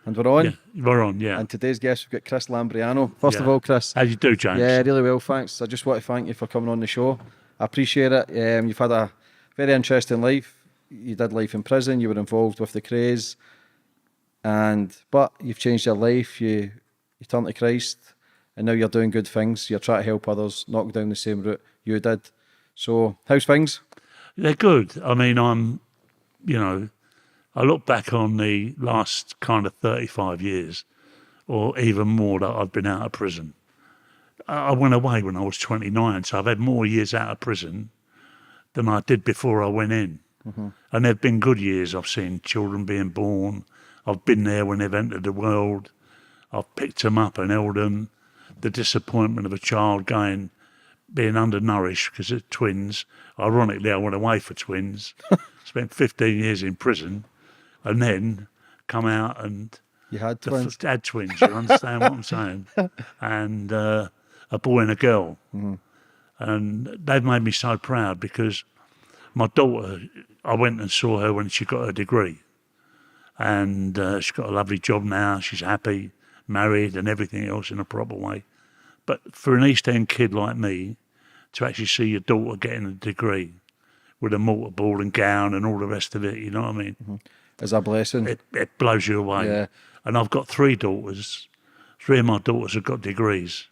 And we're on. Yeah, we're on, yeah. And today's guest, we've got Chris Lambrianou. First of Yeah. all, Chris. How you do, James? Yeah, really well, thanks. I just want to thank you for coming on the show. I appreciate it. You've had a very interesting life. You did life in prison. You were involved with the Krays. But you've changed your life. You turned to Christ. And now you're doing good things. You're trying to help others knock down the same route you did. So, how's things? They're good. I mean, I look back on the last kind of 35 years or even more that I've been out of prison. I went away when I was 29, so I've had more years out of prison than I did before I went in. Mm-hmm. And they've been good years. I've seen children being born. I've been there when they've entered the world. I've picked them up and held them. The disappointment of a child being undernourished because of twins. Ironically, I went away for twins, spent 15 years in prison, and then come out and You had twins. had twins, you understand what I'm saying? And a boy and a girl. Mm-hmm. And they've made me so proud because my daughter, I went and saw her when she got her degree. And she's got a lovely job now. She's happy, married and everything else in a proper way. But for an East End kid like me, to actually see your daughter getting a degree with a mortar and gown and all the rest of it, you know what I mean? Mm-hmm. It's a blessing. It blows you away. Yeah. And I've got 3 daughters. 3 of my daughters have got degrees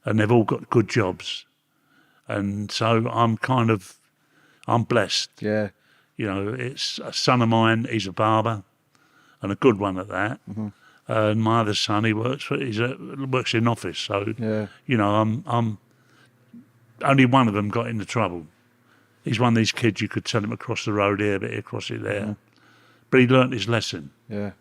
and they've all got good jobs. And so I'm blessed. Yeah. You know, it's a son of mine, he's a barber and a good one at that. Mm-hmm. And my other son, he works in office. So, Yeah. you know, I'm only one of them got into trouble. He's one of these kids you could send him across the road here, but across it there. Mm-hmm. But he learnt his lesson. Yeah.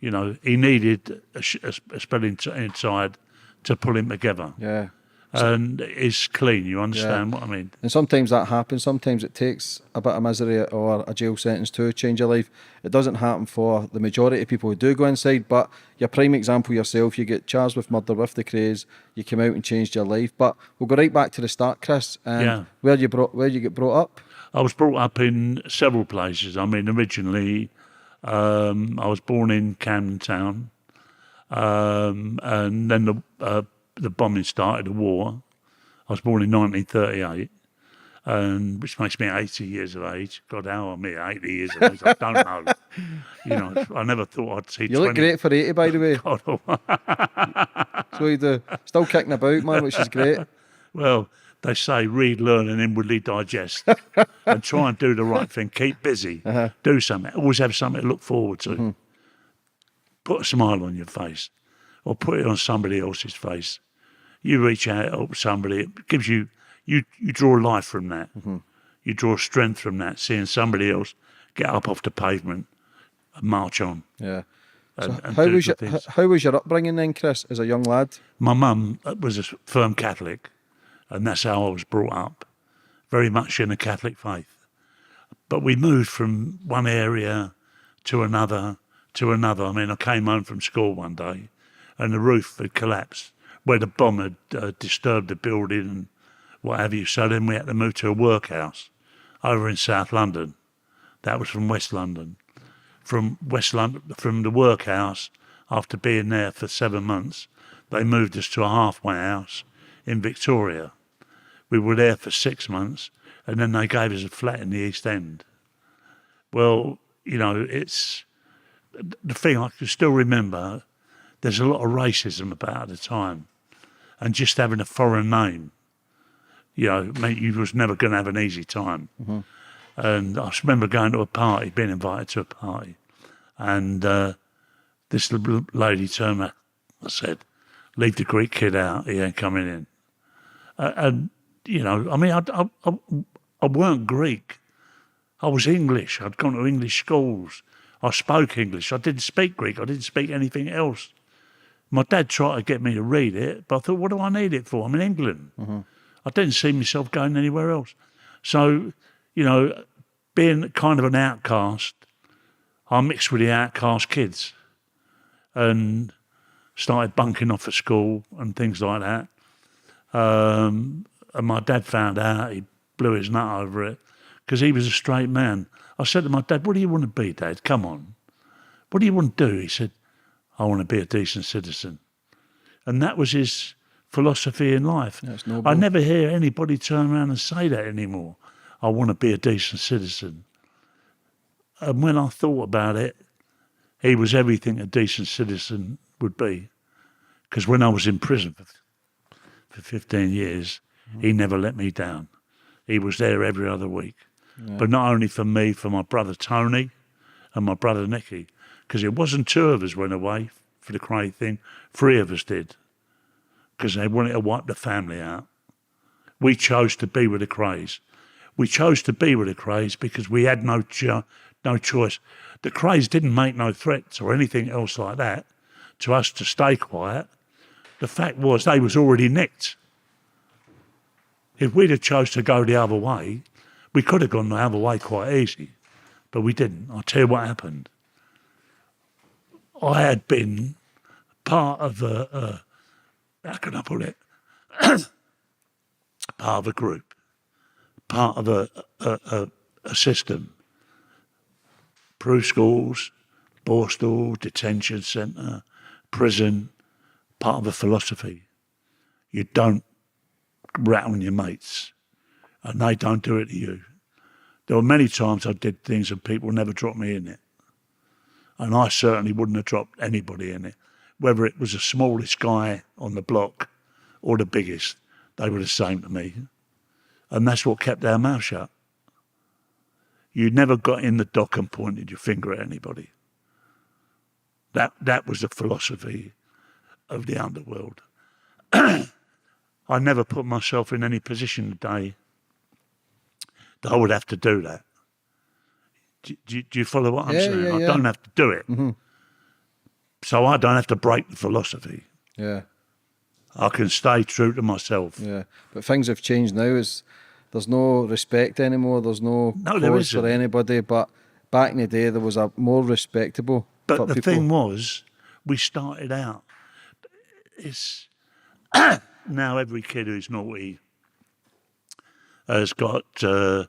You know, he needed a spell inside to pull him together. Yeah. And it's clean, you understand what I mean? And sometimes that happens. Sometimes it takes a bit of misery or a jail sentence to change your life. It doesn't happen for the majority of people who do go inside, but your prime example yourself, you get charged with murder with the Krays, you came out and changed your life. But we'll go right back to the start, Chris. And where you get brought up? I was brought up in several places. I mean, originally, I was born in Camden Town, and then the bombing started, the war. I was born in 1938, which makes me 80 years of age. God, how am I 80 years of age? I don't know. You know, I never thought I'd see 20. You look great for 80, by the way. God, So you do. Still kicking about, man, which is great. well, they say read, learn and inwardly digest and try and do the right thing. Keep busy. Do something. Always have something to look forward to. Mm-hmm. Put a smile on your face or put it on somebody else's face. You reach out, help somebody. It gives you draw life from that. Mm-hmm. You draw strength from that, seeing somebody else get up off the pavement and march on. Yeah. And, So and how do was good things. how was your upbringing then, Chris, as a young lad? My mum was a firm Catholic, and that's how I was brought up, very much in the Catholic faith. But we moved from one area to another. I mean, I came home from school one day, and the roof had collapsed, where the bomb had disturbed the building and what have you. So then we had to move to a workhouse over in South London. That was from West London. From the workhouse, after being there for 7 months, they moved us to a halfway house in Victoria. We were there for 6 months, and then they gave us a flat in the East End. Well, you know, it's the thing I can still remember. There's a lot of racism about at the time. And just having a foreign name, you know, meant you was never going to have an easy time. Mm-hmm. And I just remember going to a party, being invited to a party, and this little lady turned around and said, "Leave the Greek kid out, he ain't coming in." And, you know, I mean, I weren't Greek. I was English. I'd gone to English schools. I spoke English. I didn't speak Greek. I didn't speak anything else. My dad tried to get me to read it, but I thought, what do I need it for? I'm in England. Mm-hmm. I didn't see myself going anywhere else. So, you know, being kind of an outcast, I mixed with the outcast kids and started bunking off at school and things like that. And my dad found out, he blew his nut over it because he was a straight man. I said to my dad, "What do you want to be, Dad? Come on. What do you want to do?" He said, I want to be a decent citizen. And that was his philosophy in life. That's noble. I never hear anybody turn around and say that anymore. I want to be a decent citizen. And when I thought about it, he was everything a decent citizen would be. Because when I was in prison for 15 years, he never let me down. He was there every other week. Yeah. But not only for me, for my brother Tony and my brother Nicky. Because it wasn't 2 of us went away for the Kray thing, 3 of us did. Because they wanted to wipe the family out. We chose to be with the Krays. We chose to be with the Krays because we had no choice. The Krays didn't make no threats or anything else like that to us to stay quiet. The fact was they was already nicked. If we'd have chose to go the other way, we could have gone the other way quite easy. But we didn't. I'll tell you what happened. I had been part of how can I put it? Part of a group, part of a system. Proof schools, Borstal, detention centre, prison, part of a philosophy. You don't rat on your mates, and they don't do it to you. There were many times I did things and people never dropped me in it. And I certainly wouldn't have dropped anybody in it. Whether it was the smallest guy on the block or the biggest, they were the same to me. And that's what kept our mouth shut. You never got in the dock and pointed your finger at anybody. That was the philosophy of the underworld. I never put myself in any position today that I would have to do that. Do you follow what I'm saying? Yeah. I don't have to do it. Mm-hmm. So I don't have to break the philosophy. Yeah. I can stay true to myself. Yeah. But things have changed now. There's no respect anymore. There's no cause for anybody. But back in the day, there was a more respectable. But the thing was, we started out. It's now every kid who's naughty has got a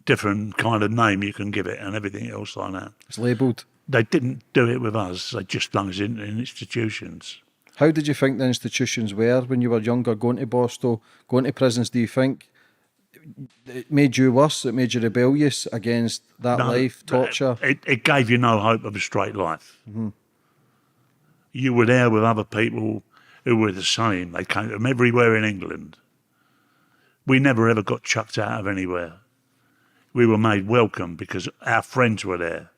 different kind of name you can give it and everything else like that. It's labelled. They didn't do it with us. They just flung us in institutions. How did you think the institutions were when you were younger, going to Borstal, going to prisons? Do you think it made you worse? It made you rebellious against that life, torture? It gave you no hope of a straight life. Mm-hmm. You were there with other people who were the same. They came from everywhere in England. We never ever got chucked out of anywhere. We were made welcome because our friends were there.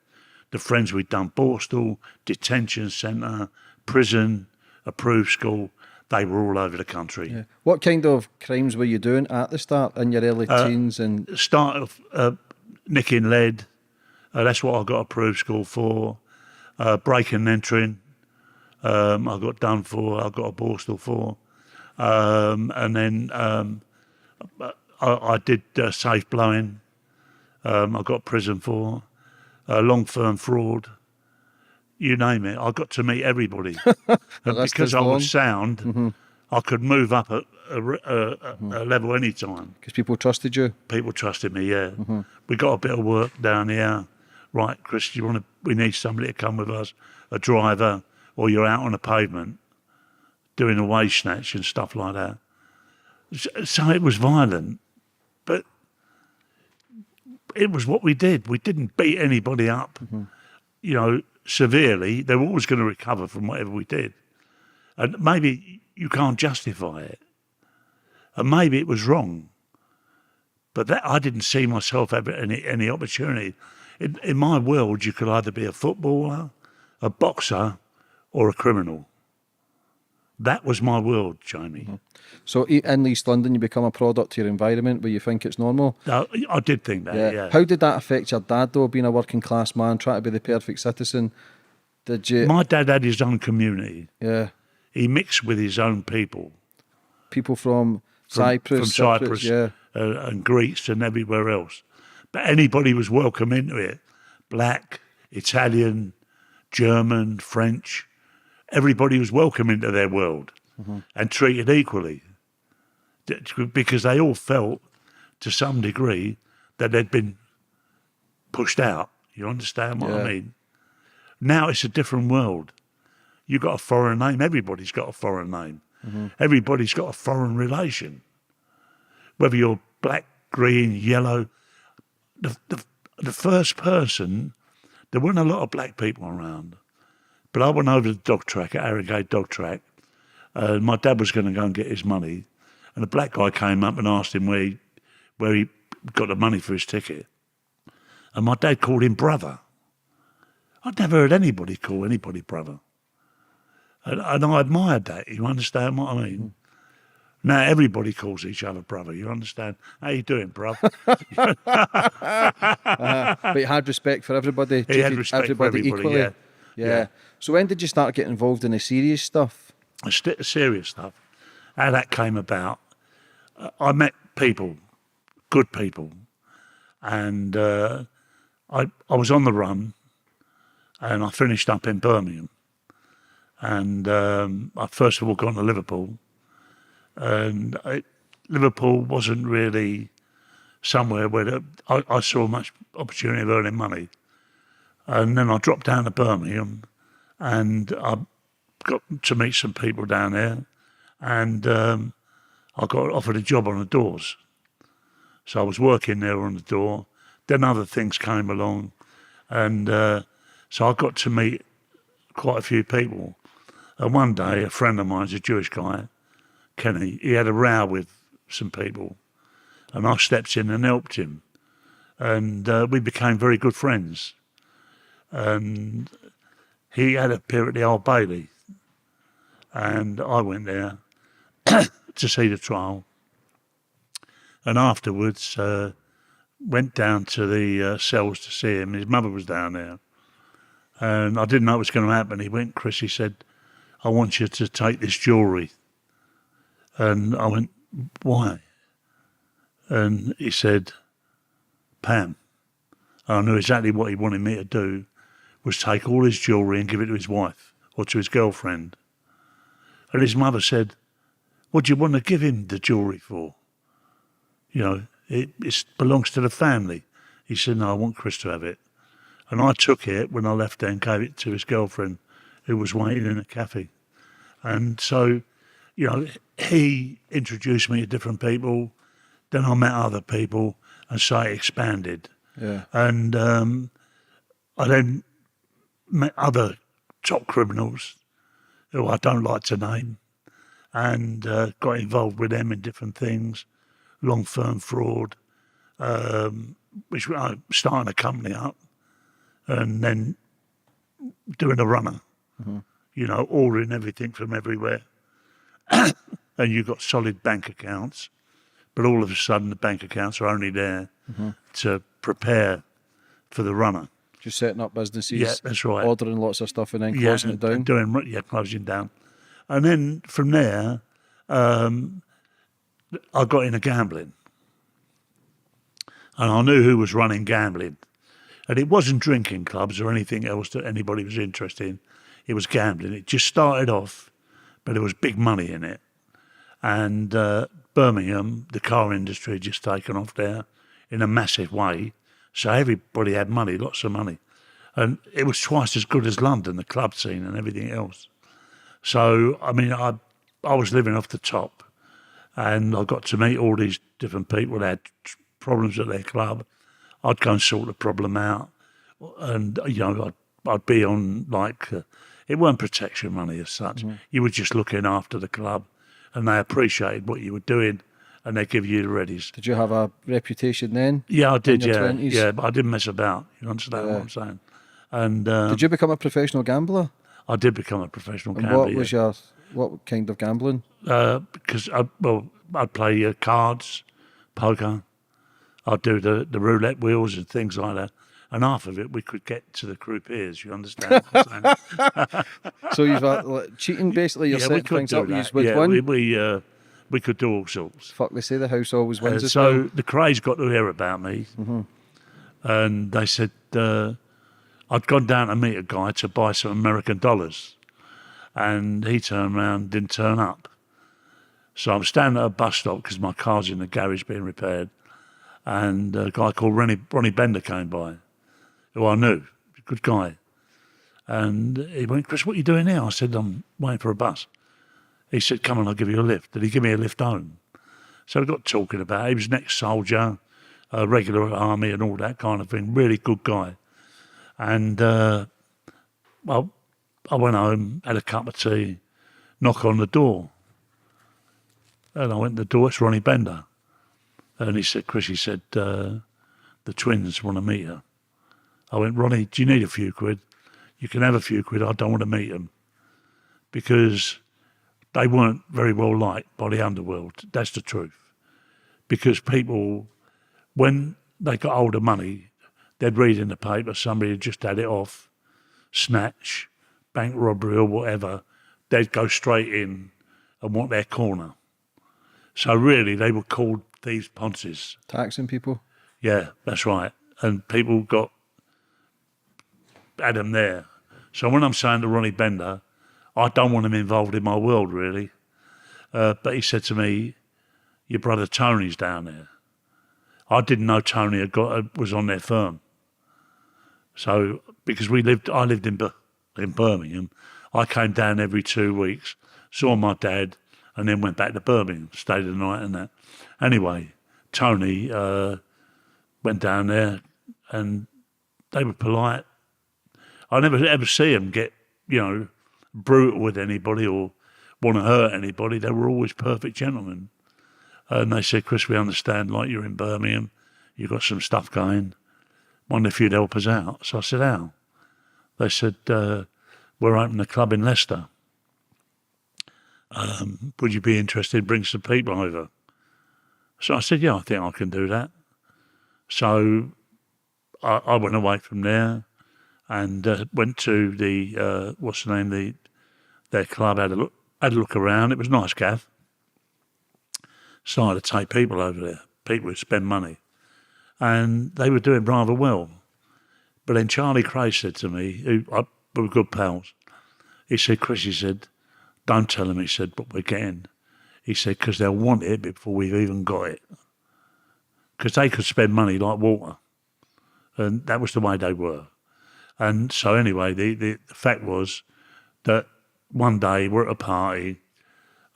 The friends we'd done Borstal, detention centre, prison, approved school, they were all over the country. Yeah. What kind of crimes were you doing at the start in your early teens? And start of nicking lead, that's what I got approved school for. Breaking and entering, I got done for, I got a Borstal for. And then I did safe blowing, I got prison for. Long-term fraud, you name it. I got to meet everybody. And because I was sound, mm-hmm. I could move up a level any time. Because people trusted you? People trusted me, yeah. Mm-hmm. We got a bit of work down here. Right, Chris, we need somebody to come with us, a driver, or you're out on the pavement doing a wage snatch and stuff like that. So it was violent, but it was what we did. We didn't beat anybody up, mm-hmm. Severely. They were always going to recover from whatever we did. And maybe you can't justify it. And maybe it was wrong. But that I didn't see myself having any opportunity. In my world, you could either be a footballer, a boxer, or a criminal. That was my world, Jamie. Mm-hmm. So in East London, you become a product to your environment where you think it's normal? I did think that, yeah. How did that affect your dad, though, being a working class man, trying to be the perfect citizen? My dad had his own community. Yeah. He mixed with his own people. People from Cyprus, yeah. And Greece and everywhere else. But anybody was welcome into it. Black, Italian, German, French. Everybody was welcome into their world, mm-hmm. and treated equally, because they all felt, to some degree, that they'd been pushed out. You understand what I mean? Now it's a different world. You got a foreign name. Everybody's got a foreign name. Everybody's got a foreign relation. Whether you're black, green, yellow. The first person, there weren't a lot of black people around, but I went over to the dog track at Harrogate Dog Track. My dad was going to go and get his money, and a black guy came up and asked him where he got the money for his ticket. And my dad called him brother. I'd never heard anybody call anybody brother. And I admired that, you understand what I mean? Now everybody calls each other brother, you understand? How you doing, bruv? But he had respect for everybody. He had respect for everybody, equally. Yeah. So when did you start getting involved in the serious stuff? Serious stuff. How that came about, I met people, good people, and I was on the run, and I finished up in Birmingham. And I first of all got to Liverpool, and Liverpool wasn't really somewhere where I saw much opportunity of earning money. And then I dropped down to Birmingham, and I got to meet some people down there, and I got offered a job on the doors. So I was working there on the door. Then other things came along, and so I got to meet quite a few people. And one day, a friend of mine's a Jewish guy, Kenny, he had a row with some people, and I stepped in and helped him. And we became very good friends. And he had a appear at the Old Bailey, and I went there to see the trial. And afterwards, went down to the cells to see him. His mother was down there. And I didn't know what was going to happen. He went, Chris, he said, I want you to take this jewellery. And I went, why? And he said, Pam. And I knew exactly what he wanted me to do, was take all his jewellery and give it to his wife or to his girlfriend. And his mother said, what do you want to give him the jewellery for? You know, it belongs to the family. He said, no, I want Chris to have it. And I took it when I left there and gave it to his girlfriend, who was waiting in a cafe. And so, you know, he introduced me to different people. Then I met other people, and so it expanded. Yeah. And I then met other top criminals who I don't like to name, and got involved with them in different things, long-firm fraud, which I starting a company up, and then doing a runner, you know, ordering everything from everywhere. And you've got solid bank accounts, but all of a sudden the bank accounts are only there to prepare for the runner. Just setting up businesses. Yeah, that's right. Ordering lots of stuff and then closing it down. Closing down. And then from there, I got into gambling. And I knew who was running gambling. And it wasn't drinking clubs or anything else that anybody was interested in. It was gambling. It just started off, but there was big money in it. And Birmingham, the car industry had just taken off there in a massive way. So everybody had money, lots of money. And it was twice as good as London, the club scene and everything else. So, I mean, I was living off the top, and I got to meet all these different people that had problems at their club. I'd go and sort the problem out. And, you know, I'd be on, like, it weren't protection money as such. You were just looking after the club, and they appreciated what you were doing, and they give you the readies. Did you have a reputation then? Yeah, I did, in your yeah. 20s? Yeah, but I didn't mess about. You understand what I'm saying? And Did you become a professional gambler? I did become a professional And gambler. what kind of gambling? Because I'd play cards, poker. I'd do the roulette wheels and things like that. And half of it we could get to the croupiers, you understand what I'm saying? So you've like, cheating basically, you're setting things up, you would win? We could do all sorts. Fuck, they say the house always wins as so well. the Krays got to hear about me, and they said I'd gone down to meet a guy to buy some American dollars, and he turned around, didn't turn up. So I'm standing at a bus stop because my car's in the garage being repaired, and a guy called Ronnie Bender came by, who I knew, a good guy. And he went, Chris, what are you doing now? I said, I'm waiting for a bus. He said, come on, I'll give you a lift. Did he give me a lift home? So we got talking about it. He was an ex-soldier, regular army and all that kind of thing. Really good guy. And, well, I went home, had a cup of tea, knock on the door. And I went to the door, it's Ronnie Bender. And he said, Chris, he said, the twins want to meet you. I went, Ronnie, do you need a few quid? You can have a few quid, I don't want to meet them. Because they weren't very well liked by the underworld. That's the truth. Because people, when they got hold of money, they'd read in the paper somebody had just had it off, snatch, bank robbery or whatever, they'd go straight in and want their corner. So really, they were called thieves' ponces. Taxing people? Yeah, that's right. And people had them there. So when I'm saying to Ronnie Bender, I don't want him involved in my world, really. But he said to me, your brother Tony's down there. I didn't know Tony was on their firm. So, because I lived in Birmingham, I came down every 2 weeks, saw my dad, and then went back to Birmingham, stayed the night and that. Anyway, Tony went down there, and they were polite. I never ever see them get, brutal with anybody or want to hurt anybody. They were always perfect gentlemen. And they said, Chris, we understand, like you're in Birmingham, you've got some stuff going. Wonder if you'd help us out. So I said, how? They said, we're opening a club in Leicester. Would you be interested in bringing some people over? So I said, yeah, I think I can do that. So I went away from there and went to the, their club, had a look around. It was nice, Gav. Started to take people over there, people who spend money. And they were doing rather well. But then Charlie Kray said to me, we were good pals, he said, Chris, he said, don't tell them, he said, what we're getting. He said, because they'll want it before we've even got it. Because they could spend money like water. And that was the way they were. And so anyway, the fact was that one day we're at a party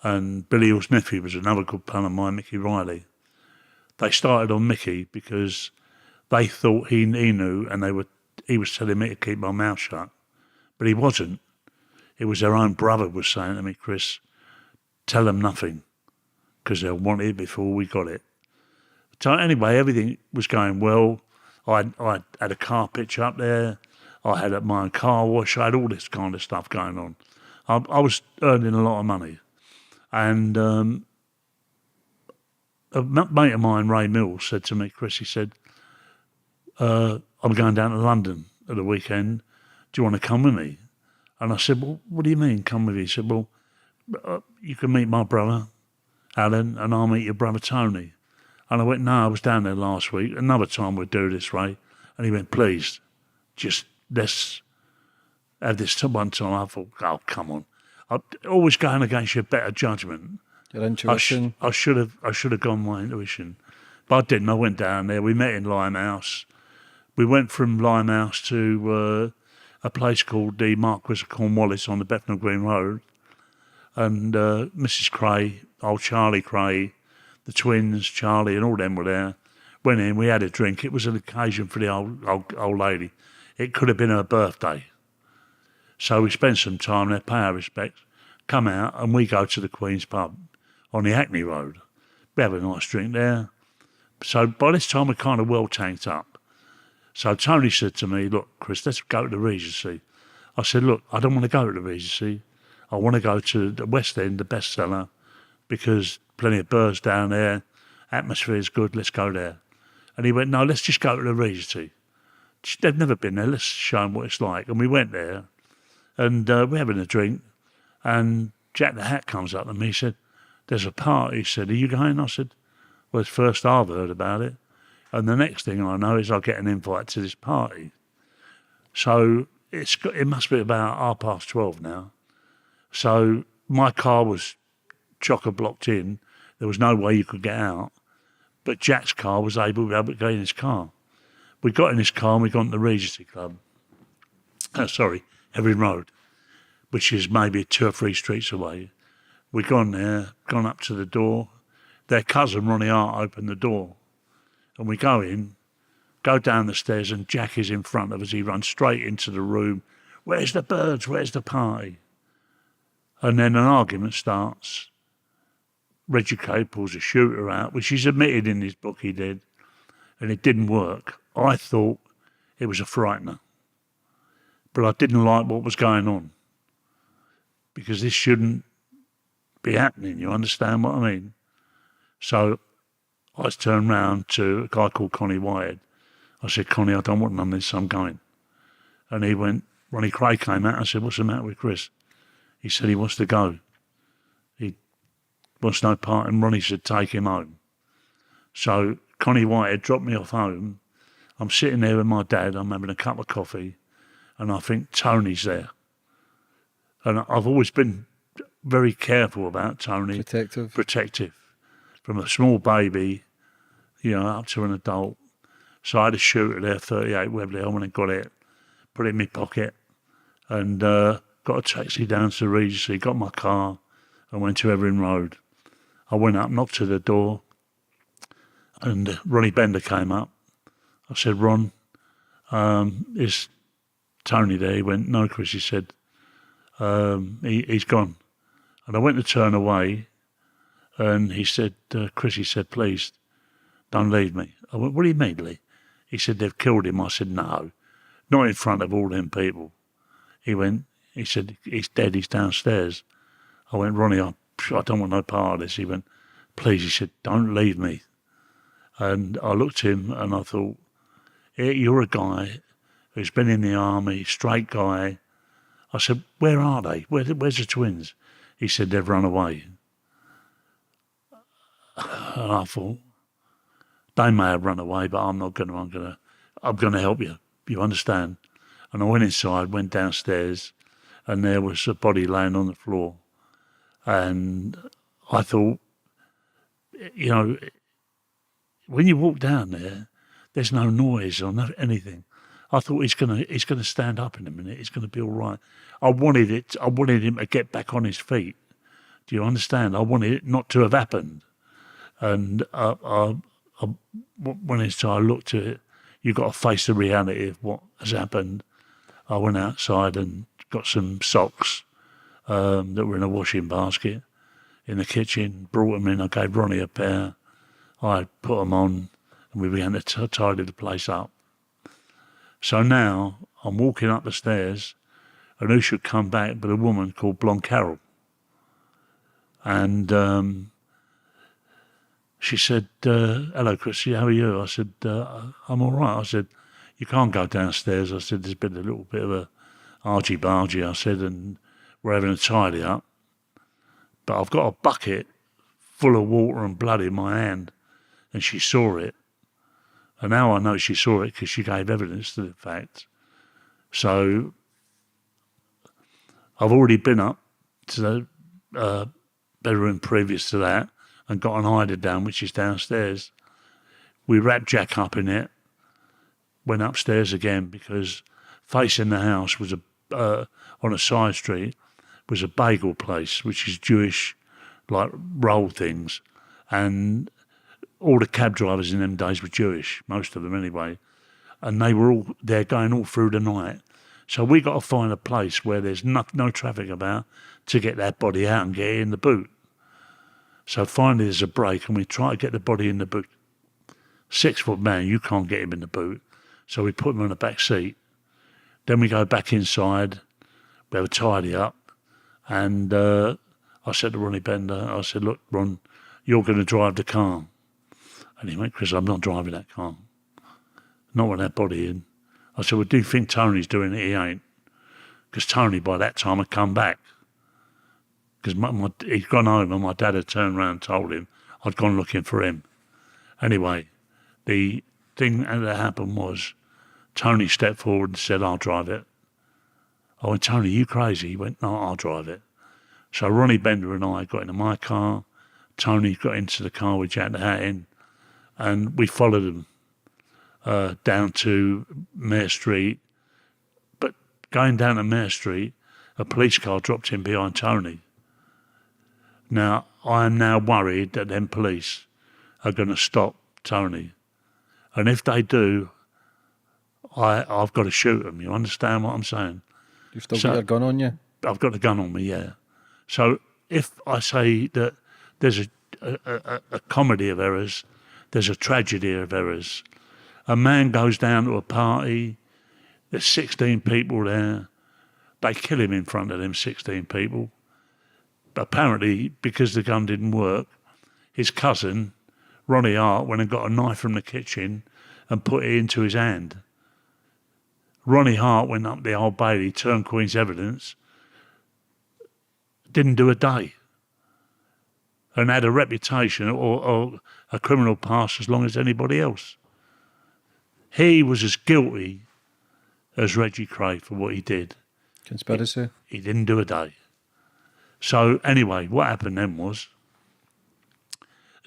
and Billy Hill's nephew was another good pal of mine, Mickey Riley. They started on Mickey because they thought he knew and he was telling me to keep my mouth shut. But he wasn't. It was their own brother was saying to me, Chris, tell them nothing because they'll want it before we got it. So anyway, everything was going well. I had a car pitch up there. I had my own car wash. I had all this kind of stuff going on. I was earning a lot of money. And a mate of mine, Ray Mills, said to me, Chris, he said, I'm going down to London at the weekend. Do you want to come with me? And I said, well, what do you mean, come with you? He said, well, you can meet my brother, Alan, and I'll meet your brother, Tony. And I went, no, I was down there last week. Another time we'll do this, Ray. And he went, please, just let's have this one time. I thought, oh, come on. I'm always going against your better judgment. Your intuition. I should have gone my intuition. But I didn't. I went down there. We met in Limehouse. We went from Limehouse to a place called the Marquis of Cornwallis on the Bethnal Green Road. And Mrs. Kray, old Charlie Kray, the twins, Charlie, and all them were there. Went in, we had a drink. It was an occasion for the old lady. It could have been her birthday. So we spent some time there, pay our respects, come out, and we go to the Queen's Pub on the Hackney Road. We have a nice drink there. So by this time, we're kind of well tanked up. So Tony said to me, look, Chris, let's go to the Regency. I said, look, I don't want to go to the Regency. I want to go to the West End, the bestseller, because plenty of birds down there, atmosphere's good, let's go there. And he went, no, let's just go to the Regency. They've never been there, let's show them what it's like. And we went there, and we're having a drink, and Jack the Hat comes up to me, he said, there's a party. He said, are you going? I said, well, it's first I've heard about it. And the next thing I know is I get an invite to this party. So it must be about 12:30 now. So my car was chock-a-blocked in. There was no way you could get out. But Jack's car was able to get in his car. We got in his car and we got into the Regency Club. Evelyn Road, which is maybe 2 or 3 streets away. We'd gone there, gone up to the door. Their cousin, Ronnie Hart, opened the door. And we go in, go down the stairs, and Jack is in front of us. He runs straight into the room. Where's the birds? Where's the party? And then an argument starts. Reggie Kray pulls a shooter out, which he's admitted in his book he did, and it didn't work. I thought it was a frightener, but I didn't like what was going on, because this shouldn't be happening, you understand what I mean? So I turned round to a guy called Connie Whitehead. I said, Connie, I don't want none of this, I'm going. And he went, Ronnie Kray came out. I said, what's the matter with Chris? He said he wants to go. He wants no part, and Ronnie said, take him home. So Connie Whitehead dropped me off home. I'm sitting there with my dad, I'm having a cup of coffee, and I think Tony's there. And I've always been very careful about Tony. Protective. From a small baby, up to an adult. So I had a shooter there, 38 Webley. I went and got it, put it in my pocket, and got a taxi down to the Regency, got my car, and went to Evelyn Road. I went up, knocked to the door, and Ronnie Bender came up. I said, Ron, is Tony there? He went, no, Chris. He said, he's gone. And I went to turn away, and he said, Chris, he said, please, don't leave me. I went, what do you mean, Lee? He said, they've killed him. I said, no, not in front of all them people. He said, he's dead, he's downstairs. I went, Ronnie, I don't want no part of this. He went, please, he said, don't leave me. And I looked at him and I thought, you're a guy who's been in the army, straight guy. I said, where are they? Where's the twins? He said, they've run away. And I thought, they may have run away, but I'm going to help you. You understand? And I went inside, went downstairs, and there was a body laying on the floor. And I thought, when you walk down there, there's no noise or anything. I thought he's gonna stand up in a minute. He's gonna be all right. I wanted him to get back on his feet. Do you understand? I wanted it not to have happened. And when I looked at it, you've got to face the reality of what has happened. I went outside and got some socks that were in a washing basket in the kitchen, brought them in. I gave Ronnie a pair. I put them on, and we began to tidy the place up. So now I'm walking up the stairs, and who should come back but a woman called Blonde Carol. And she said, hello, Chris, how are you? I said, I'm all right. I said, you can't go downstairs. I said, there's been a little bit of a argy-bargy, I said, and we're having a tidy up. But I've got a bucket full of water and blood in my hand, and she saw it. And now I know she saw it because she gave evidence to the fact. So I've already been up to the bedroom previous to that and got an eider down, which is downstairs. We wrapped Jack up in it, went upstairs again because facing the house was on a side street was a bagel place, which is Jewish, like roll things. And all the cab drivers in them days were Jewish, most of them anyway. And they were all there going all through the night. So we got to find a place where there's no traffic about to get that body out and get it in the boot. So finally there's a break and we try to get the body in the boot. 6-foot man, you can't get him in the boot. So we put him on the back seat. Then we go back inside, we have a tidy up. And I said to Ronnie Bender, I said, look, Ron, you're going to drive the car. And he went, Chris, I'm not driving that car. Not with that body in. I said, well, do you think Tony's doing it? He ain't. Because Tony, by that time, had come back. Because he'd gone home and my dad had turned around and told him I'd gone looking for him. Anyway, the thing that happened was Tony stepped forward and said, I'll drive it. I went, Tony, you crazy? He went, no, I'll drive it. So Ronnie Bender and I got into my car. Tony got into the car with Jack the Hat in. And we followed him down to Mare Street. But Going down to Mare Street, a police car dropped in behind Tony. Now, I am now worried that them police are going to stop Tony. And if they do, I've got to shoot them. You understand what I'm saying? You've still got your gun on you? I've got the gun on me, yeah. So if I say that there's a comedy of errors, there's a tragedy of errors. A man goes down to a party, there's 16 people there, they kill him in front of them 16 people. But apparently, because the gun didn't work, his cousin, Ronnie Hart, went and got a knife from the kitchen and put it into his hand. Ronnie Hart went up the Old Bailey, turned Queen's evidence, didn't do a day, and had a reputation or a criminal past as long as anybody else. He was as guilty as Reggie Kray for what he did. Conspiracy? He didn't do a day. So anyway, what happened then was,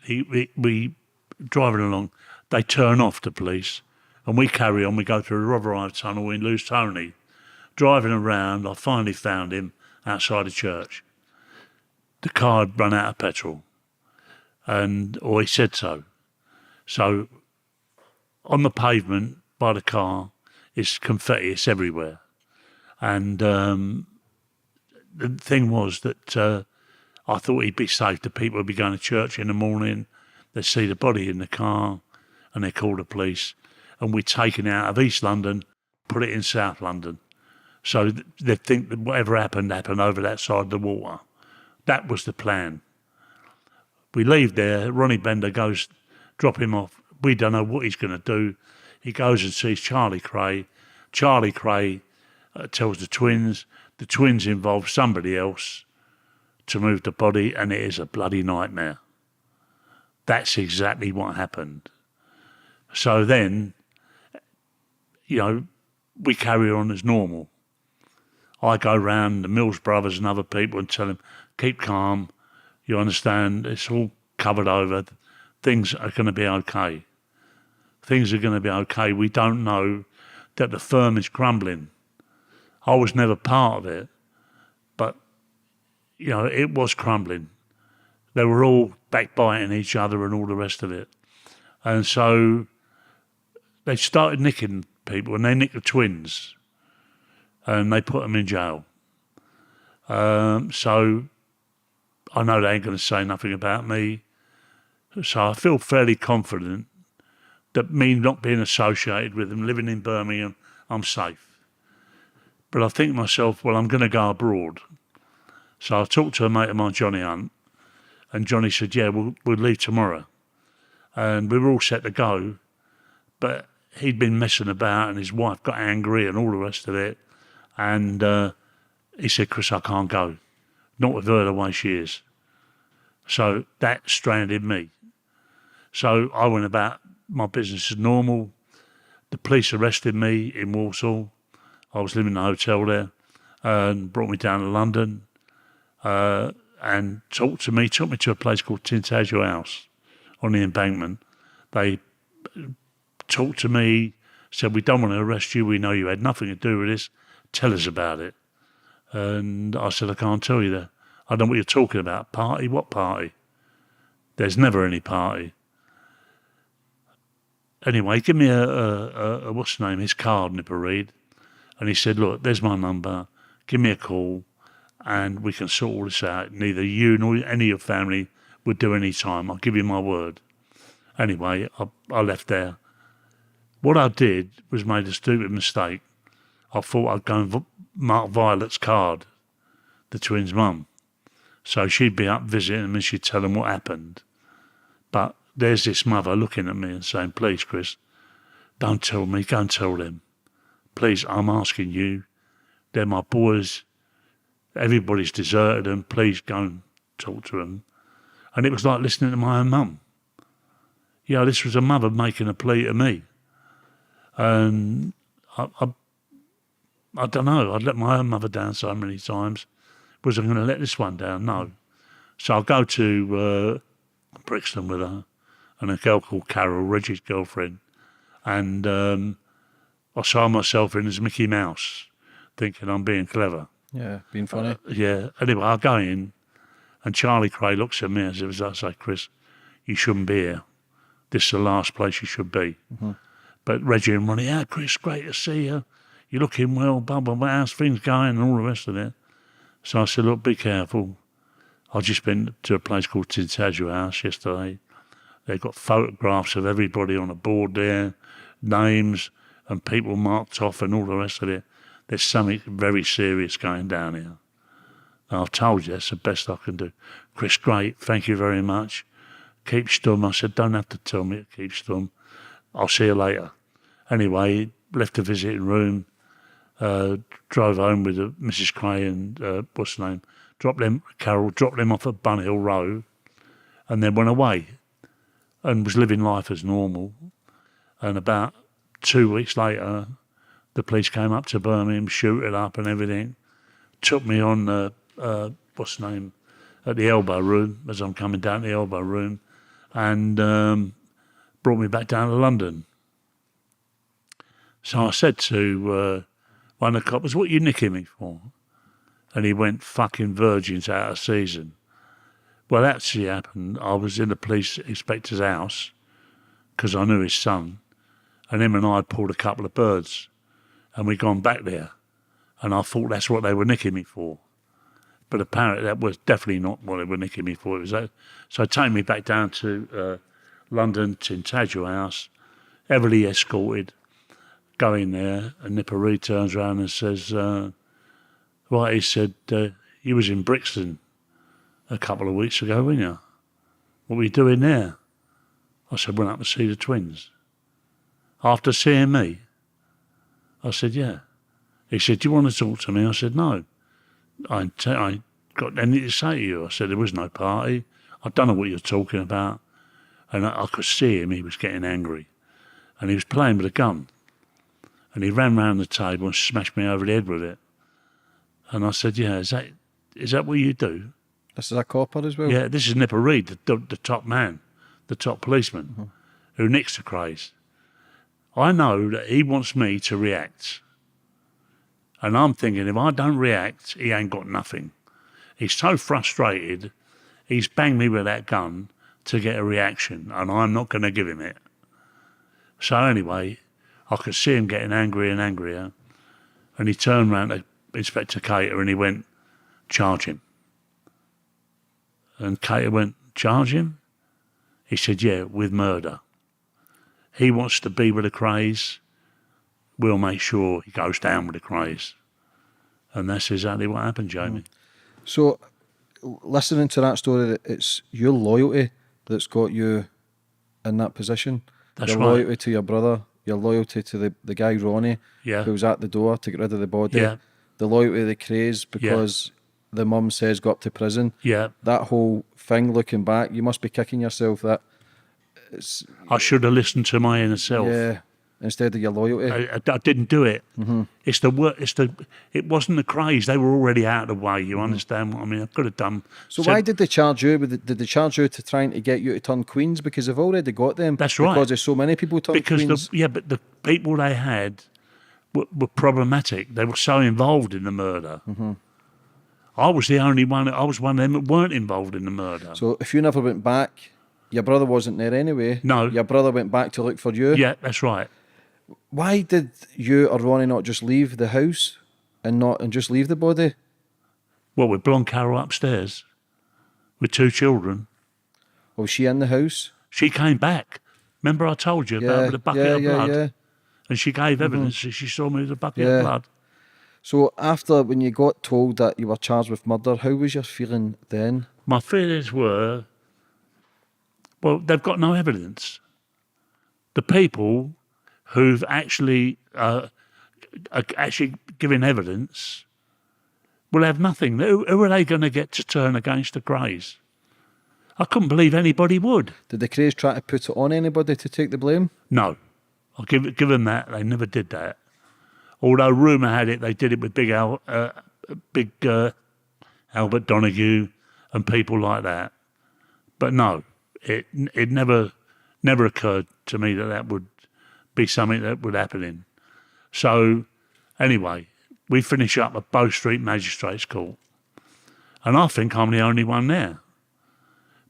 we driving along, they turn off the police, and we carry on. We go through the robbery tunnel, we lose Tony. Driving around, I finally found him outside the church. The car had run out of petrol, or he said so. So on the pavement by the car is confetti, it's everywhere. And the thing was that I thought he'd be safe. The people would be going to church in the morning, they'd see the body in the car, and they call the police. And we'd taken it out of East London, put it in South London. So they'd think that whatever happened over that side of the water. That was the plan. We leave there, Ronnie Bender goes, drop him off. We don't know what he's going to do. He goes and sees Charlie Kray. Charlie Kray tells the twins involve somebody else to move the body, and it is a bloody nightmare. That's exactly what happened. So then, we carry on as normal. I go round the Mills brothers and other people and tell them, keep calm, you understand, it's all covered over, things are going to be okay. Things are going to be okay. We don't know that the firm is crumbling. I was never part of it, but, it was crumbling. They were all backbiting each other and all the rest of it. And so they started nicking people, and they nicked the twins, and they put them in jail. So I know they ain't going to say nothing about me. So I feel fairly confident that me not being associated with them, living in Birmingham, I'm safe. But I think to myself, well, I'm going to go abroad. So I talked to a mate of mine, Johnny Hunt, and Johnny said, yeah, we'll leave tomorrow. And we were all set to go, but he'd been messing about and his wife got angry and all the rest of it. And he said, Chris, I can't go. Not with her the way she is. So that stranded me. So I went about my business as normal. The police arrested me in Walsall. I was living in a hotel there and brought me down to London and took me to a place called Tintagel House on the Embankment. They talked to me, said, we don't want to arrest you. We know you had nothing to do with this. Tell us about it. And I said, I can't tell you that. I don't know what you're talking about. Party? What party? There's never any party. Anyway, give me a what's the name, his card, Nipper Reed. And he said, look, there's my number. Give me a call and we can sort all this out. Neither you nor any of your family would do any time. I'll give you my word. Anyway, I left there. What I did was made a stupid mistake. I thought I'd go and mark Violet's card, the twins' mum. So she'd be up visiting them and she'd tell them what happened. But there's this mother looking at me and saying, please, Chris, don't tell me, go and tell them. Please, I'm asking you. They're my boys. Everybody's deserted them. Please go and talk to them. And it was like listening to my own mum. This was a mother making a plea to me. And I don't know, I'd let my own mother down so many times. Was I going to let this one down? No. So I'll go to Brixton with her and a girl called Carol, Reggie's girlfriend. And I saw myself in as Mickey Mouse, thinking I'm being clever. Yeah, being funny. Yeah. Anyway, I go in, and Charlie Kray looks at me as if I say, Chris, you shouldn't be here. This is the last place you should be. Mm-hmm. But Reggie and Ronnie, Chris, great to see you. You're looking well, blah, blah, blah, how's things going, and all the rest of it. So I said, look, be careful. I've just been to a place called Tintagel House yesterday. They've got photographs of everybody on a board there, names and people marked off and all the rest of it. There's something very serious going down here. And I've told you, that's the best I can do. Chris, great, thank you very much. Keep stum. I said, don't have to tell me to keep stum. I'll see you later. Anyway, left the visiting room, drove home with Mrs. Kray and, what's her name, Carol, dropped them off at Bun Hill Road, and then went away and was living life as normal. And about 2 weeks later, the police came up to Birmingham, shooted up and everything, took me on what's the name, at the elbow room, as I'm coming down the elbow room, and brought me back down to London. So I said to one of the coppers, what are you nicking me for? And he went, fucking virgins out of season. Well, that actually happened. I was in the police inspector's house because I knew his son, and him and I had pulled a couple of birds, and we'd gone back there, and I thought that's what they were nicking me for. But apparently that was definitely not what they were nicking me for. It was that. So they take me back down to London, Tintagel House, heavily escorted, go in there, and Nipperee turns around and says, right, he said, you was in Brixton a couple of weeks ago, weren't you? What were you doing there? I said, went up to see the twins. After seeing me? I said, yeah. He said, do you want to talk to me? I said, no. I got anything to say to you. I said, there was no party. I don't know what you're talking about. And I could see him, he was getting angry. And he was playing with a gun. And he ran round the table and smashed me over the head with it. And I said, yeah, is that what you do? This is a copper as well? Yeah, this is Nipperee, the top man, the top policeman, who nicks the Krays. I know that he wants me to react. And I'm thinking, if I don't react, he ain't got nothing. He's so frustrated, he's banged me with that gun to get a reaction, and I'm not going to give him it. So anyway, I could see him getting angrier and angrier, and he turned round to Inspector Cater and he went, charge him. And Cater went, charge him? He said, yeah, with murder. He wants to be with the Krays. We'll make sure he goes down with the Krays. And that's exactly what happened, Jamie. So, listening to that story, it's your loyalty that's got you in that position. That's your right. loyalty to your brother, your loyalty to the guy Ronnie, Yeah. who was at the door to get rid of the body, Yeah. the loyalty to the Krays because the mum says go up to prison. Yeah. That whole thing, looking back, you must be kicking yourself that I should have listened to my inner self. yeah, instead of your loyalty. I didn't do it. It's the work. It wasn't the Krays. They were already out of the way. You understand what I mean? I could have done. So why did they charge you? Did they charge you to trying to get you to turn queens? Because they've already got them. That's right. Because there's so many people turn queens. But the people they had were problematic. They were so involved in the murder. I was the only one. I was one of them that weren't involved in the murder. So if you never went back, your brother wasn't there anyway. No. Your brother went back to look for you. Yeah, that's right. Why did you or Ronnie not just leave the house and just leave the body? Well, with blonde Carol upstairs with 2 children. Or was she in the house? She came back. Remember I told you about with a bucket of blood? Yeah. And she gave evidence that she saw me with a bucket of blood. So after, when you got told that you were charged with murder, how was your feeling then? My feelings were, well, they've got no evidence. The people who've actually given evidence will have nothing. Who are they going to get to turn against the Krays? I couldn't believe anybody would. Did the Krays try to put it on anybody to take the blame? No. I'll give them that. They never did that. Although rumour had it they did it with big Albert Donague and people like that. But no, it never occurred to me that would be something that would happen in. So anyway, we finish up at Bow Street Magistrates Court. And I think I'm the only one there.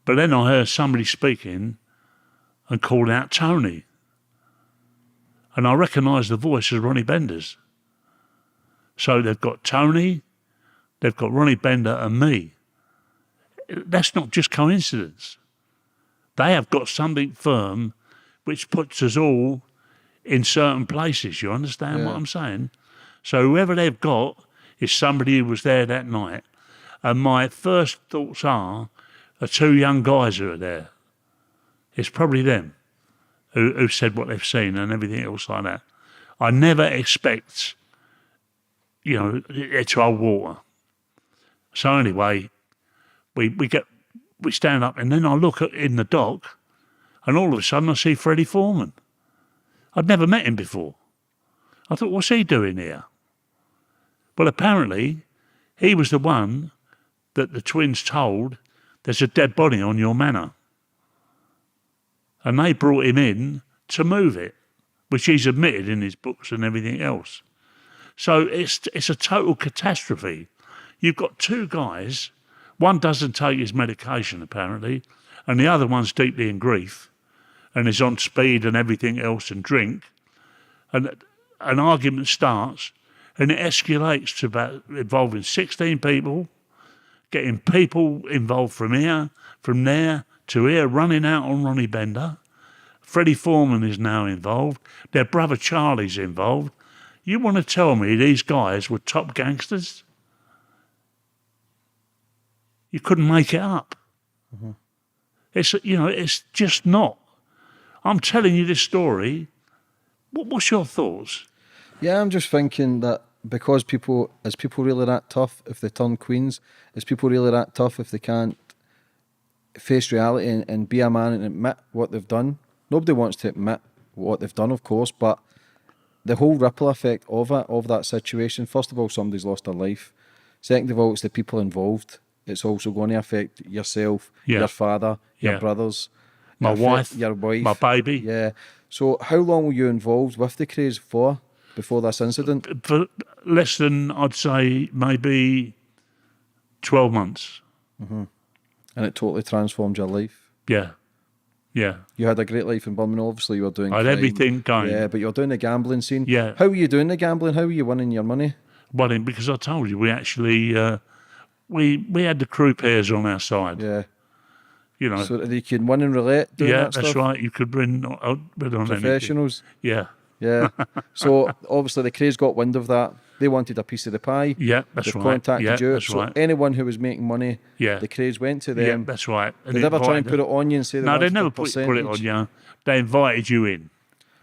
But then I heard somebody speaking and called out Tony. And I recognised the voice as Ronnie Bender's. So they've got Tony, they've got Ronnie Bender and me. That's not just coincidence. They have got something firm which puts us all in certain places. You understand what I'm saying? So whoever they've got is somebody who was there that night. And my first thoughts are two young guys who are there. It's probably them who said what they've seen and everything else like that. I never expect, it to hold water. So anyway, we stand up, and then I look in the dock, and all of a sudden I see Freddie Foreman. I'd never met him before. I thought, what's he doing here? Well, apparently, he was the one that the twins told, there's a dead body on your manor. And they brought him in to move it, which he's admitted in his books and everything else. So it's a total catastrophe. You've got two guys, one doesn't take his medication apparently, and the other one's deeply in grief and is on speed and everything else and drink. And an argument starts and it escalates to about involving 16 people, getting people involved from here, from there to here, running out on Ronnie Bender. Freddie Foreman is now involved. Their brother Charlie's involved. You want to tell me these guys were top gangsters? You couldn't make it up. Mm-hmm. It's just not. I'm telling you this story. What's your thoughts? Yeah, I'm just thinking that because is people really that tough if they turn queens? Is people really that tough if they can't face reality and be a man and admit what they've done? Nobody wants to admit what they've done, of course, but the whole ripple effect of that situation, first of all, somebody's lost their life. Second of all, it's the people involved. It's also going to affect yourself, your father, your brothers, my wife, your wife, my baby. Yeah. So how long were you involved with the Krays for before this incident? For less than, I'd say, maybe 12 months. Mm-hmm. And it totally transformed your life. Yeah. Yeah. You had a great life in Birmingham. Obviously, you were doing I had crime. everything going. Yeah, but you're doing the gambling scene. Yeah. How were you doing the gambling? How were you winning your money? Well, because I told you, we actually, we had the crew pairs on our side. Yeah. So that you can win and roulette doing that stuff? That's right. You could bid on professionals. Anything. Yeah. Yeah. So, obviously, the Krays got wind of that. They wanted a piece of the pie. Yeah, that's They've right. contacted you. That's so right. anyone who was making money, the Krays went to them. Yeah, that's right. Did they ever try and put it on you and say they No, they wanted never a put percentage? it on you. They invited you in.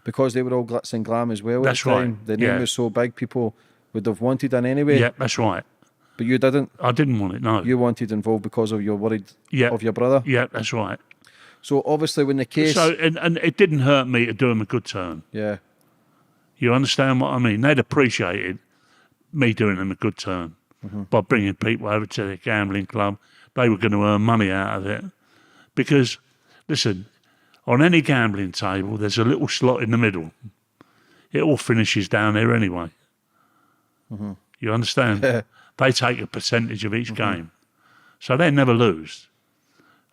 Because they were all glitz and glam as well That's at the time. right. The name was so big, people would have wanted in anyway. Yeah, that's right. But you didn't. I didn't want it, no. You wanted involved because of you're worried of your brother. Yeah, that's right. So obviously when the case... So, and it didn't hurt me to do him a good turn. Yeah. You understand what I mean? They'd appreciated me doing them a good turn by bringing people over to the gambling club. They were going to earn money out of it. Because, listen, on any gambling table, there's a little slot in the middle. It all finishes down there anyway. Mm-hmm. You understand? Yeah. They take a percentage of each game. So they never lose.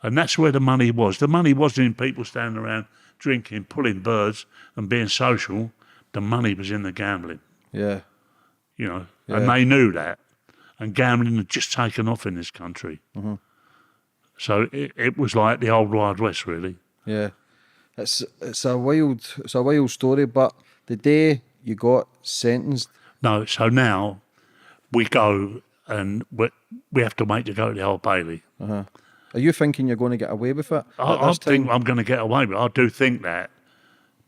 And that's where the money was. The money wasn't in people standing around drinking, pulling birds and being social. The money was in the gambling. Yeah. And they knew that. And gambling had just taken off in this country. Mm-hmm. So it was like the old Wild West, really. Yeah. It's a wild story, but the day you got sentenced... No, so now we go and we have to wait to go to the Old Bailey. Uh-huh. Are you thinking you're going to get away with it? I think I'm going to get away with it. I do think that.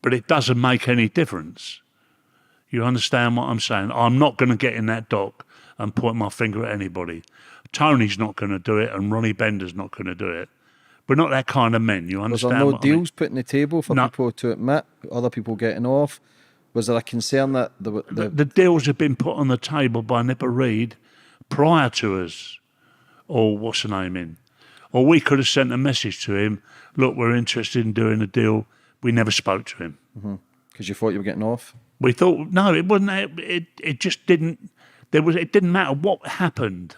But it doesn't make any difference. You understand what I'm saying? I'm not going to get in that dock and point my finger at anybody. Tony's not going to do it and Ronnie Bender's not going to do it. We're not that kind of men, you understand? Was there no deals put on the table for people to admit, other people getting off? Was there a concern that the deals had been put on the table by Nipper Reid prior to us, or what's the name in? Or we could have sent a message to him, look, we're interested in doing a deal. We never spoke to him. Because you thought you were getting off? We thought, no, it wasn't. It just didn't It didn't matter what happened.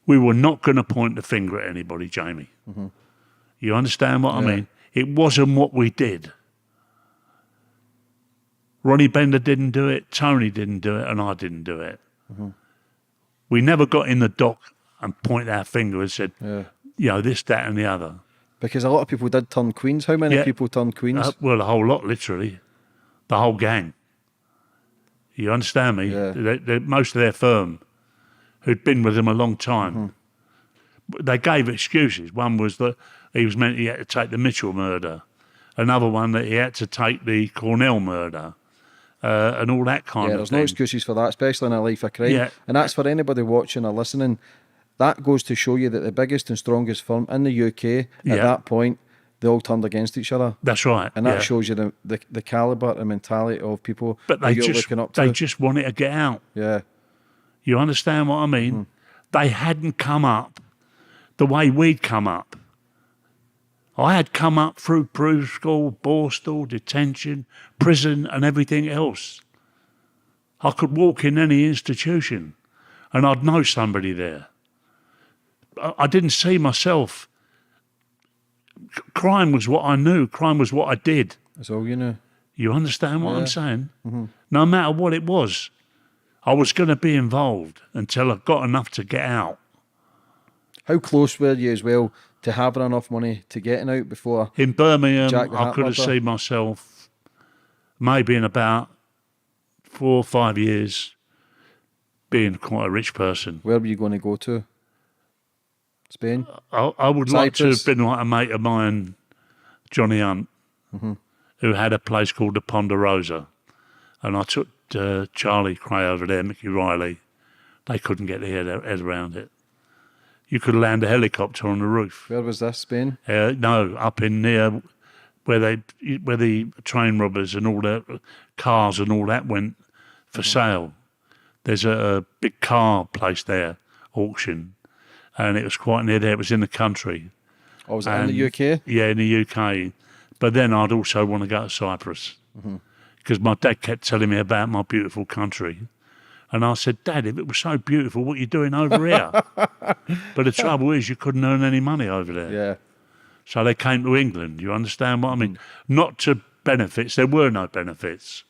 We were not going to point the finger at anybody, Jamie. Mm-hmm. You understand what I mean? It wasn't what we did. Ronnie Bender didn't do it, Tony didn't do it, and I didn't do it. Mm-hmm. We never got in the dock and pointed our finger and said, this, that, and the other. Because a lot of people did turn queens. How many people turned queens? Well, a whole lot, literally. The whole gang. You understand me? Yeah. Most of their firm, who'd been with them a long time, they gave excuses. One was that he had to take the Mitchell murder. Another one that he had to take the Cornell murder. And all that kind of thing. Yeah, there's no excuses for that, especially in a life of crime. Yeah. And that's for anybody watching or listening. That goes to show you that the biggest and strongest firm in the UK, at that point, they all turned against each other. That's right. And that shows you the calibre and mentality of people but that you're looking up to. They just wanted to get out. Yeah. You understand what I mean? They hadn't come up the way we'd come up. I had come up through Brew School, Borstal, detention, prison and everything else. I could walk in any institution and I'd know somebody there. I didn't see myself. Crime was what I knew. Crime was what I did. That's all you knew. You understand what I'm saying? No matter what it was, I was going to be involved until I got enough to get out. How close were you as well to having enough money to getting out before? In Birmingham, Jack the Hat I could have murder? seen myself maybe in about 4 or 5 years being quite a rich person. Where were you going to go to? Spain? I would like to have Cyprus? been like a mate of mine, Johnny Hunt, who had a place called the Ponderosa. And I took Charlie Kray over there, Mickey Riley. They couldn't get their head around it. You could land a helicopter on the roof. Where was this, Spain? No, up in near where the train robbers and all the cars and all that went for sale. There's a big car place there, auction, and it was quite near there. It was in the country. Oh, was it in the UK? Yeah, in the UK. But then I'd also want to go to Cyprus because my dad kept telling me about my beautiful country. And I said, Dad, if it was so beautiful, what are you doing over here? But the trouble is you couldn't earn any money over there. Yeah. So they came to England. You understand what I mean? Not to benefits. There were no benefits.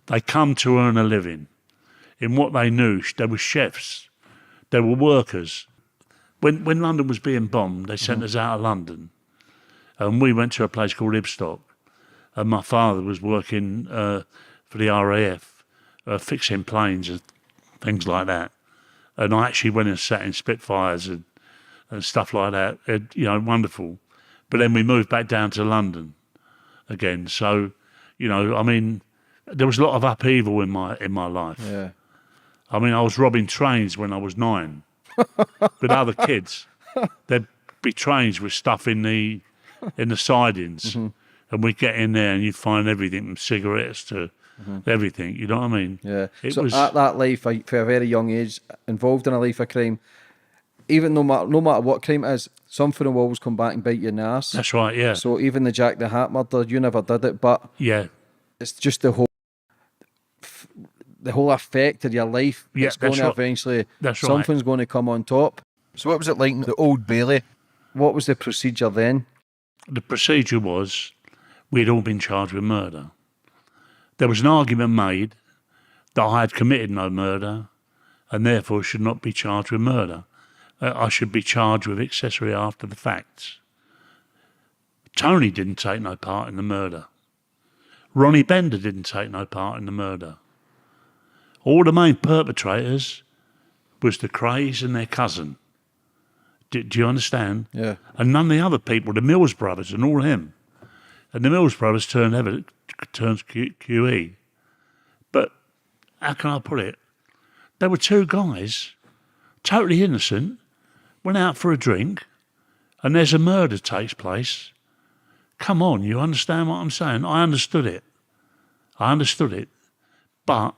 They come to earn a living. In what they knew, there were chefs. There were workers. When London was being bombed, they sent us out of London. And we went to a place called Ibstock. And my father was working for the RAF. Fixing planes and things like that. And I actually went and sat in Spitfires and stuff like that. Wonderful. But then we moved back down to London again. So, I mean, there was a lot of upheaval in my life. Yeah. I mean, I was robbing trains when I was 9 with other kids. There'd be trains with stuff in the sidings. And we'd get in there and you'd find everything from cigarettes to everything, you know what I mean? Yeah. It so was at that life, for a very young age, involved in a life of crime, even no matter what crime it is, something will always come back and bite you in the arse. That's right, yeah. So even the Jack the Hat murder, you never did it, but Yeah, it's just the whole effect of your life. Yeah, It's going that's to right. eventually, That's right. something's going to come on top. So what was it like in the Old Bailey? What was the procedure then? the procedure was we'd all been charged with murder. There was an argument made that I had committed no murder and therefore should not be charged with murder. I should be charged with accessory after the facts. Tony didn't take no part in the murder. Ronnie Bender didn't take no part in the murder. All the main perpetrators was the Krays and their cousin. Do you understand? Yeah. And none of the other people, the Mills brothers and all them. And the Mills brothers turns QE. But how can I put it? There were two guys, totally innocent, went out for a drink, and there's a murder takes place. Come on, you understand what I'm saying? I understood it. But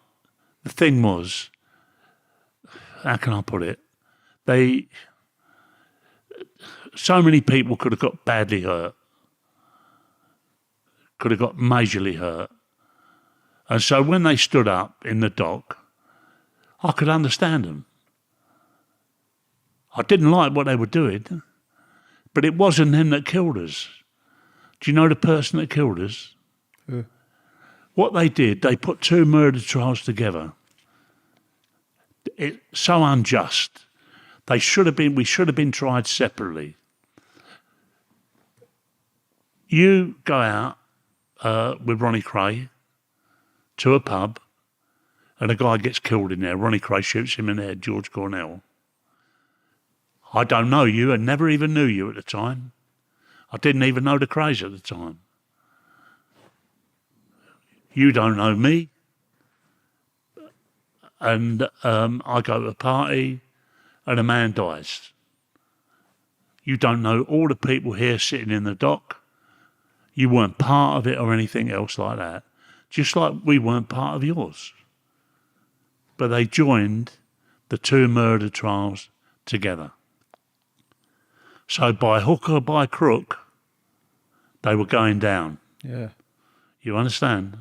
the thing was, how can I put it? So many people could have got badly hurt, could have got majorly hurt. And so when they stood up in the dock, I could understand them. I didn't like what they were doing, but it wasn't them that killed us. Do you know the person that killed us? Who? What they did, they put 2 murder trials together. It's so unjust. We should have been tried separately. You go out with Ronnie Kray to a pub, and a guy gets killed in there. Ronnie Kray shoots him in the head, George Cornell. I don't know you and never even knew you at the time. I didn't even know the Krays at the time. You don't know me. And I go to a party and a man dies. You don't know all the people here sitting in the dock. You weren't part of it or anything else like that. Just like we weren't part of yours. But they joined the 2 murder trials together. So by hook or by crook, they were going down. Yeah. You understand?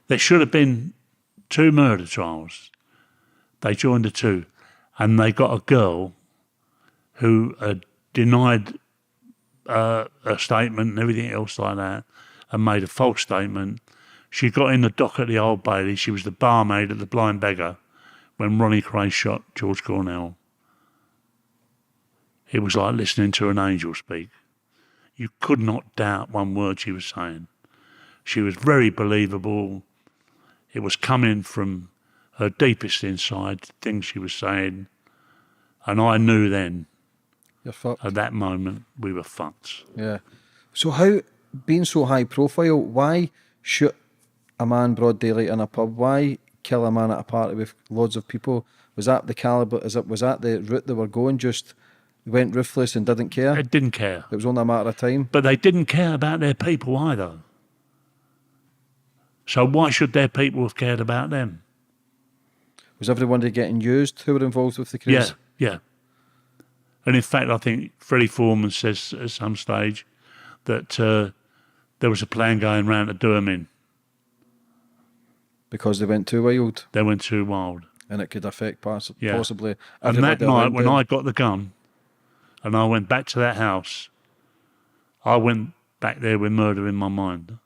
There should have been 2 murder trials. They joined the 2, and they got a girl who denied a statement and everything else like that, and made a false statement. She got in the dock at the Old Bailey. She was the barmaid at the Blind Beggar when Ronnie Kray shot George Cornell. It was like listening to an angel speak. You could not doubt one word she was saying. She was very believable. It was coming from her deepest inside, things she was saying. And I knew then, You're fucked. at that moment, we were fucked. Yeah. So how, being so high profile, why shoot a man broad daylight in a pub? Why kill a man at a party with loads of people? Was that the calibre? Was that the route they were going? Just went ruthless and didn't care? They didn't care. It was only a matter of time. But they didn't care about their people either. So why should their people have cared about them? Was everybody getting used who were involved with the Krays? Yeah, yeah. And in fact, I think Freddie Foreman says at some stage that there was a plan going round to do them in. Because they went too wild. They went too wild. And it could affect Yeah. possibly And that everybody night, around when them. I got the gun and I went back to that house, I went back there with murder in my mind.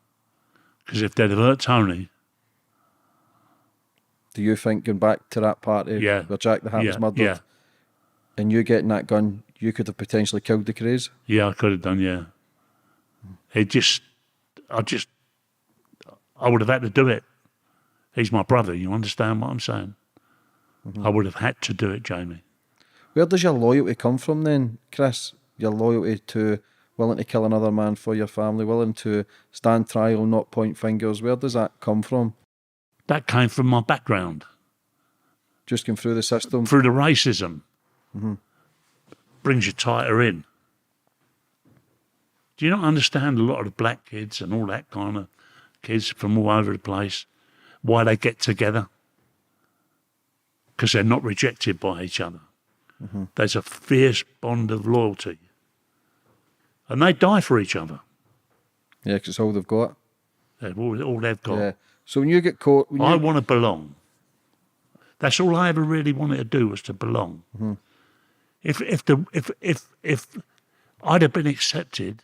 Because if they'd have hurt Tony... Do you think going back to that party Yeah. where Jack the Hat was murdered, Yeah, and you getting that gun, you could have potentially killed the Krays? yeah, I could have done, yeah. I would have had to do it. He's my brother, you understand what I'm saying? I would have had to do it, Jamie. Where does your loyalty come from then, Chris? Your loyalty to willing to kill another man for your family, willing to stand trial, not point fingers. Where does that come from? That came from my background. Just going through the system? Through the racism. Brings you tighter in. Do you not understand a lot of the black kids and all that kind of kids from all over the place, why they get together? Because they're not rejected by each other. There's a fierce bond of loyalty. And they die for each other. Yeah, because it's all they've got. That's all they've got. Yeah. So when you get caught... I want to belong. That's all I ever really wanted to do, was to belong. If I'd have been accepted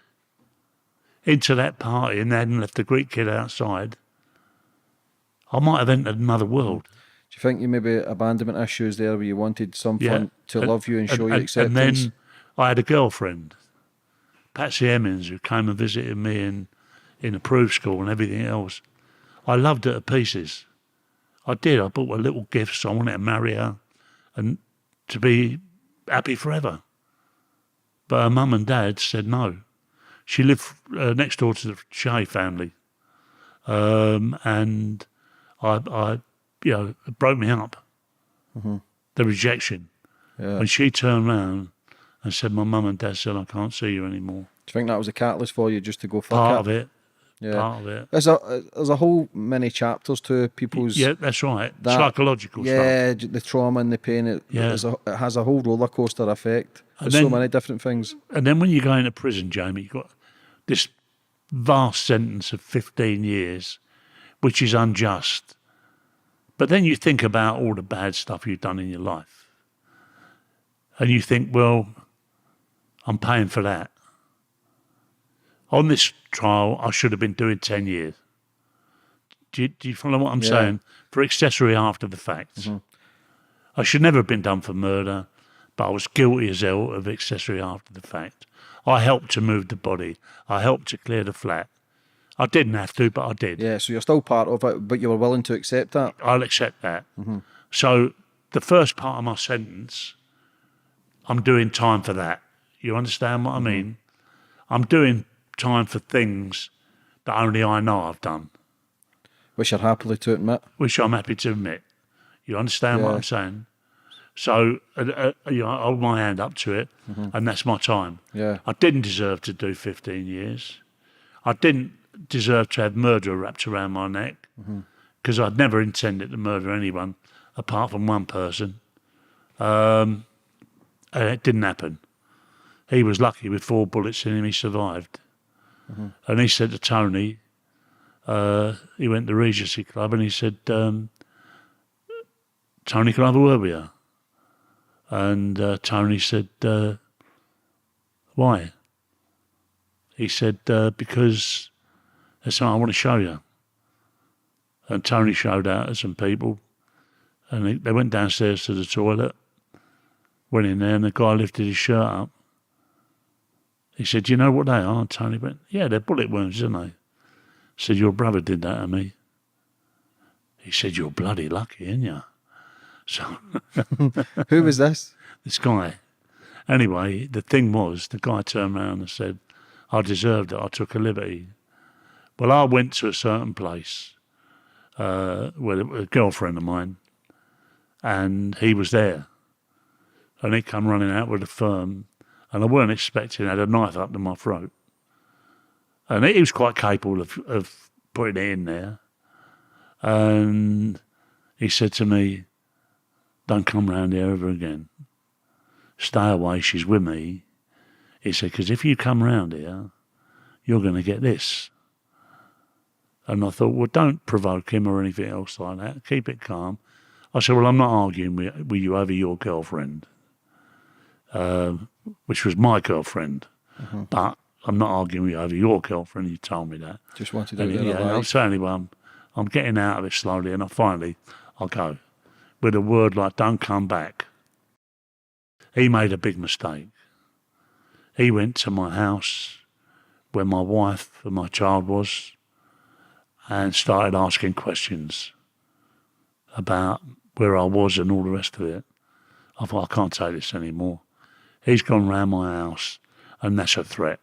into that party and they hadn't left the Greek kid outside, I might have entered another world. Do you think you maybe abandonment issues there where you wanted someone to love you and show you acceptance? And then I had a girlfriend, Patsy Emmons, who came and visited me in approved school and everything else. I loved her to pieces. I did. I bought her little gifts. I wanted to marry her and to be happy forever. But her mum and dad said no. She lived next door to the Shea family. And I it broke me up. The rejection. Yeah. When she turned round and said, my mum and dad said, I can't see you anymore. Do you think that was a catalyst for you just to go fuck Part it? of it. Yeah. Part of it. There's a whole many chapters to people's... Yeah, that's right. Psychological stuff. Yeah, the trauma and the pain. It has a whole roller coaster effect. There's so many different things. And then when you go into prison, Jamie, you've got this vast sentence of 15 years, which is unjust. But then you think about all the bad stuff you've done in your life. And you think, well, I'm paying for that. On this trial, I should have been doing 10 years. Do you follow what I'm saying? For accessory after the fact. I should never have been done for murder, but I was guilty as hell of accessory after the fact. I helped to move the body. I helped to clear the flat. I didn't have to, but I did. Yeah, so you're still part of it, but you were willing to accept that? I'll accept that. So the first part of my sentence, I'm doing time for that. You understand what I mean? I'm doing time for things that only I know I've done. Which you're happily to admit? Which I'm happy to admit. You understand what I'm saying? So I hold my hand up to it, and that's my time. Yeah. I didn't deserve to do 15 years. I didn't deserve to have murder wrapped around my neck because I'd never intended to murder anyone apart from one person. And it didn't happen. He was lucky with 4 bullets in him, he survived. And he said to Tony, he went to the Regency Club and he said, Tony, can I have a word with you? And Tony said, why? He said, because there's something I want to show you. And Tony showed out to some people and they went downstairs to the toilet, went in there and the guy lifted his shirt up. He said, do you know what they are? And Tony went, yeah, they're bullet wounds, aren't they? I said, your brother did that to me. He said, you're bloody lucky, ain't you? So Who was this? This guy. Anyway, the thing was, the guy turned around and said, I deserved it, I took a liberty. Well, I went to a certain place with a girlfriend of mine, and he was there. And he come running out with a firm, and I weren't expecting, had a knife up to my throat. And he was quite capable of putting it in there. And he said to me, don't come round here ever again. Stay away, she's with me. He said, because if you come round here, you're going to get this. And I thought, well, don't provoke him or anything else like that. Keep it calm. I said, well, I'm not arguing with you over your girlfriend, which was my girlfriend. But I'm not arguing with you over your girlfriend. You told me that. Just wanted to I'm saying, well, I'm getting out of it slowly, and I'll go. With a word like, don't come back. He made a big mistake. He went to my house where my wife and my child was and started asking questions about where I was and all the rest of it. I thought, I can't take this anymore. He's gone round my house and that's a threat.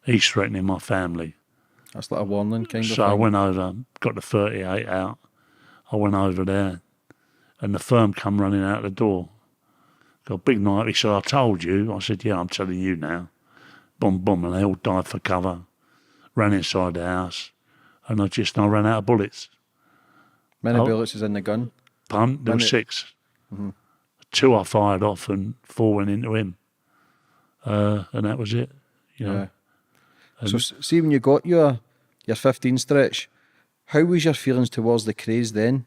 He's threatening my family. That's like a warning kind of thing. So I went over, got the 38 out. I went over there and the firm come running out the door. Got a big knife. He said, I told you. I said, yeah, I'm telling you now. Boom, boom, and they all died for cover. Ran inside the house, and I ran out of bullets. Many bullets is in the gun? There were 6. 2 I fired off and 4 went into him. And that was it. You know. Yeah. So see when you got your 15 stretch, how was your feelings towards the Krays then?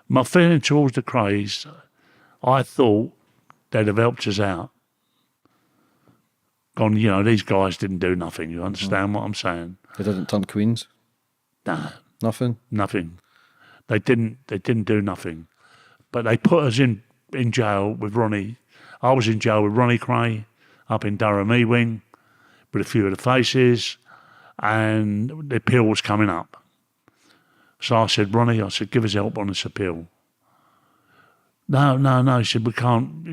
My feeling towards the Krays, I thought they'd have helped us out. Gone, these guys didn't do nothing. You understand what I'm saying? They didn't turn queens? Nah. Nothing? Nothing. They didn't do nothing. But they put us in jail with Ronnie. I was in jail with Ronnie Kray up in Durham E-Wing with a few of the faces, and the appeal was coming up. So I said, Ronnie, give us help on this appeal. No, he said, we can't,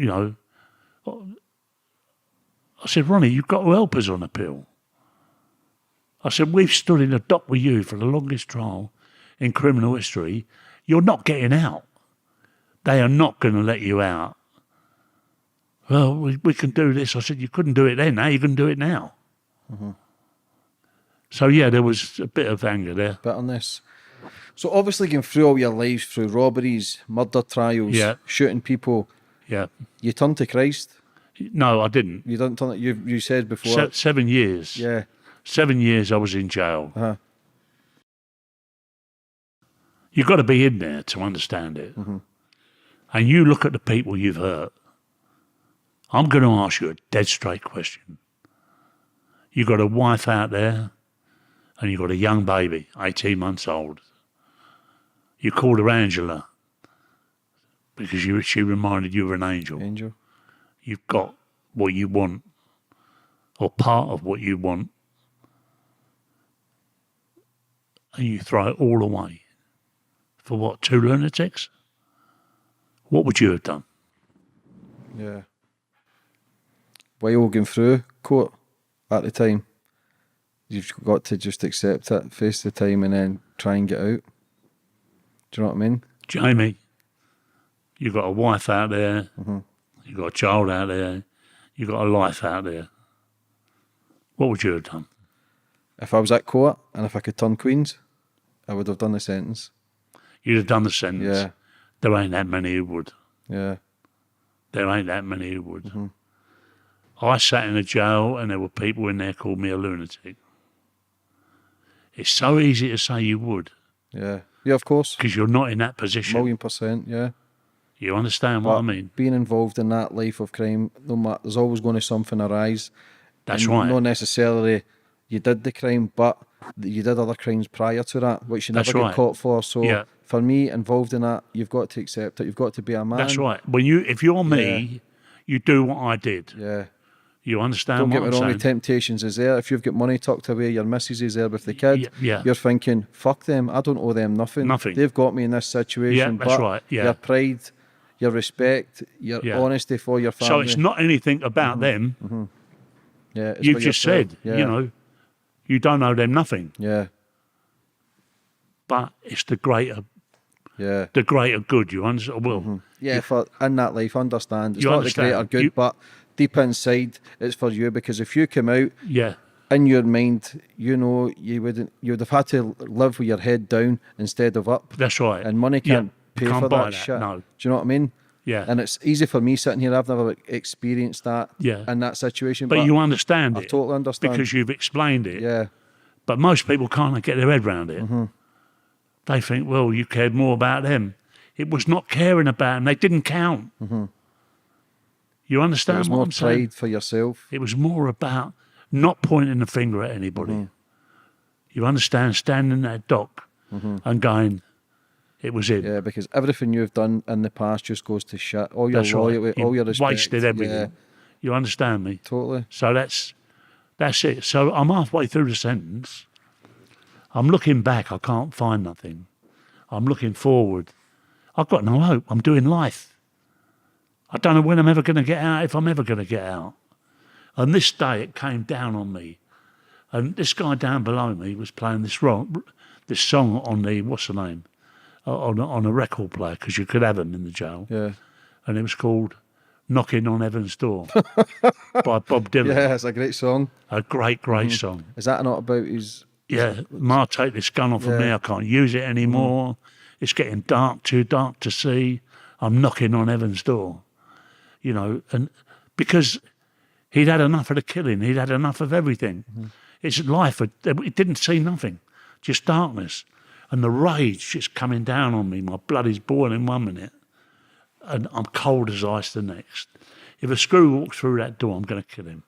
I said, Ronnie, you've got to help us on appeal. I said, we've stood in the dock with you for the longest trial in criminal history. You're not getting out. They are not going to let you out. Well, we can do this. I said, you couldn't do it then. Now you can do it now. So, yeah, there was a bit of anger there. Bitterness. So obviously going through all your lives, through robberies, murder trials, shooting people, you turned to Christ. No, I didn't. You didn't turn it. You said before. 7 years. Yeah. 7 years I was in jail. You've got to be in there to understand it. And you look at the people you've hurt. I'm going to ask you a dead straight question. You've got a wife out there and you've got a young baby, 18 months old. You called her Angela because she reminded you of an angel. Angel. You've got what you want, or part of what you want, and you throw it all away. For what, 2 lunatics? What would you have done? Yeah. While going through court at the time, you've got to just accept it, face the time, and then try and get out. Do you know what I mean? Jamie, you've got a wife out there, you've got a child out there, you've got a life out there. What would you have done? If I was at court and if I could turn Queens, I would have done the sentence. You'd have done the sentence. Yeah. There ain't that many who would. Yeah. There ain't that many who would. I sat in a jail and there were people in there called me a lunatic. It's so easy to say you would. Yeah. Yeah, of course. Because you're not in that position. 1,000,000%, yeah. You understand what I mean? Being involved in that life of crime, no matter, there's always going to something arise. That's and right. Not necessarily you did the crime, but you did other crimes prior to that, which you never get caught for. So for me, involved in that, you've got to accept it. You've got to be a man. That's right. If you're me, you do what I did. Yeah. You understand Don't what get I'm me wrong, saying? the temptations is there. If you've got money tucked away, your missus is there with the kid, Yeah. you're thinking, fuck them, I don't owe them nothing. Nothing. They've got me in this situation. Yeah, that's but right, yeah. Your pride, your respect, your honesty for your family. So it's not anything about them. Yeah, it's You've for just yourself. said, you know, you don't owe them nothing. Yeah. But it's the greater good, you understand? Well, yeah, for in that life, understand. It's You not understand. the greater good, but deep inside, it's for you, because if you come out in your mind, you know, you would have had to live with your head down instead of up. That's right. And money can't pay can't for buy that shit. No. Do you know what I mean? Yeah. And it's easy for me sitting here. I've never experienced that Yeah. in that situation. But you understand I it. totally understand. Because you've explained it. Yeah. But most people can't get their head around it. They think, well, you cared more about them. It was not caring about them. They didn't count. You It understand was what more I'm saying? pride for yourself. It was more about not pointing the finger at anybody. You understand? Standing in that dock and going, it was him. Yeah, because everything you've done in the past just goes to shit. All your That's right. loyalty, all your respect. Wasted everything. Yeah, You understand me? totally. So that's it. So I'm halfway through the sentence. I'm looking back. I can't find nothing. I'm looking forward. I've got no hope. I'm doing life. I don't know when I'm ever going to get out, if I'm ever going to get out. And this day it came down on me. And this guy down below me was playing this song on the, what's the name? On a record player, because you could have them in the jail. Yeah. And it was called Knocking on Heaven's Door by Bob Dylan. Yeah, it's a great song. A great song. Is that not about his... Yeah, Ma, take this gun off of me. I can't use it anymore. It's getting dark, too dark to see. I'm knocking on heaven's door. You know, and because he'd had enough of the killing. He'd had enough of everything. It's life. It didn't see nothing, just darkness. And the rage just coming down on me. My blood is boiling 1 minute. And I'm cold as ice the next. If a screw walks through that door, I'm going to kill him.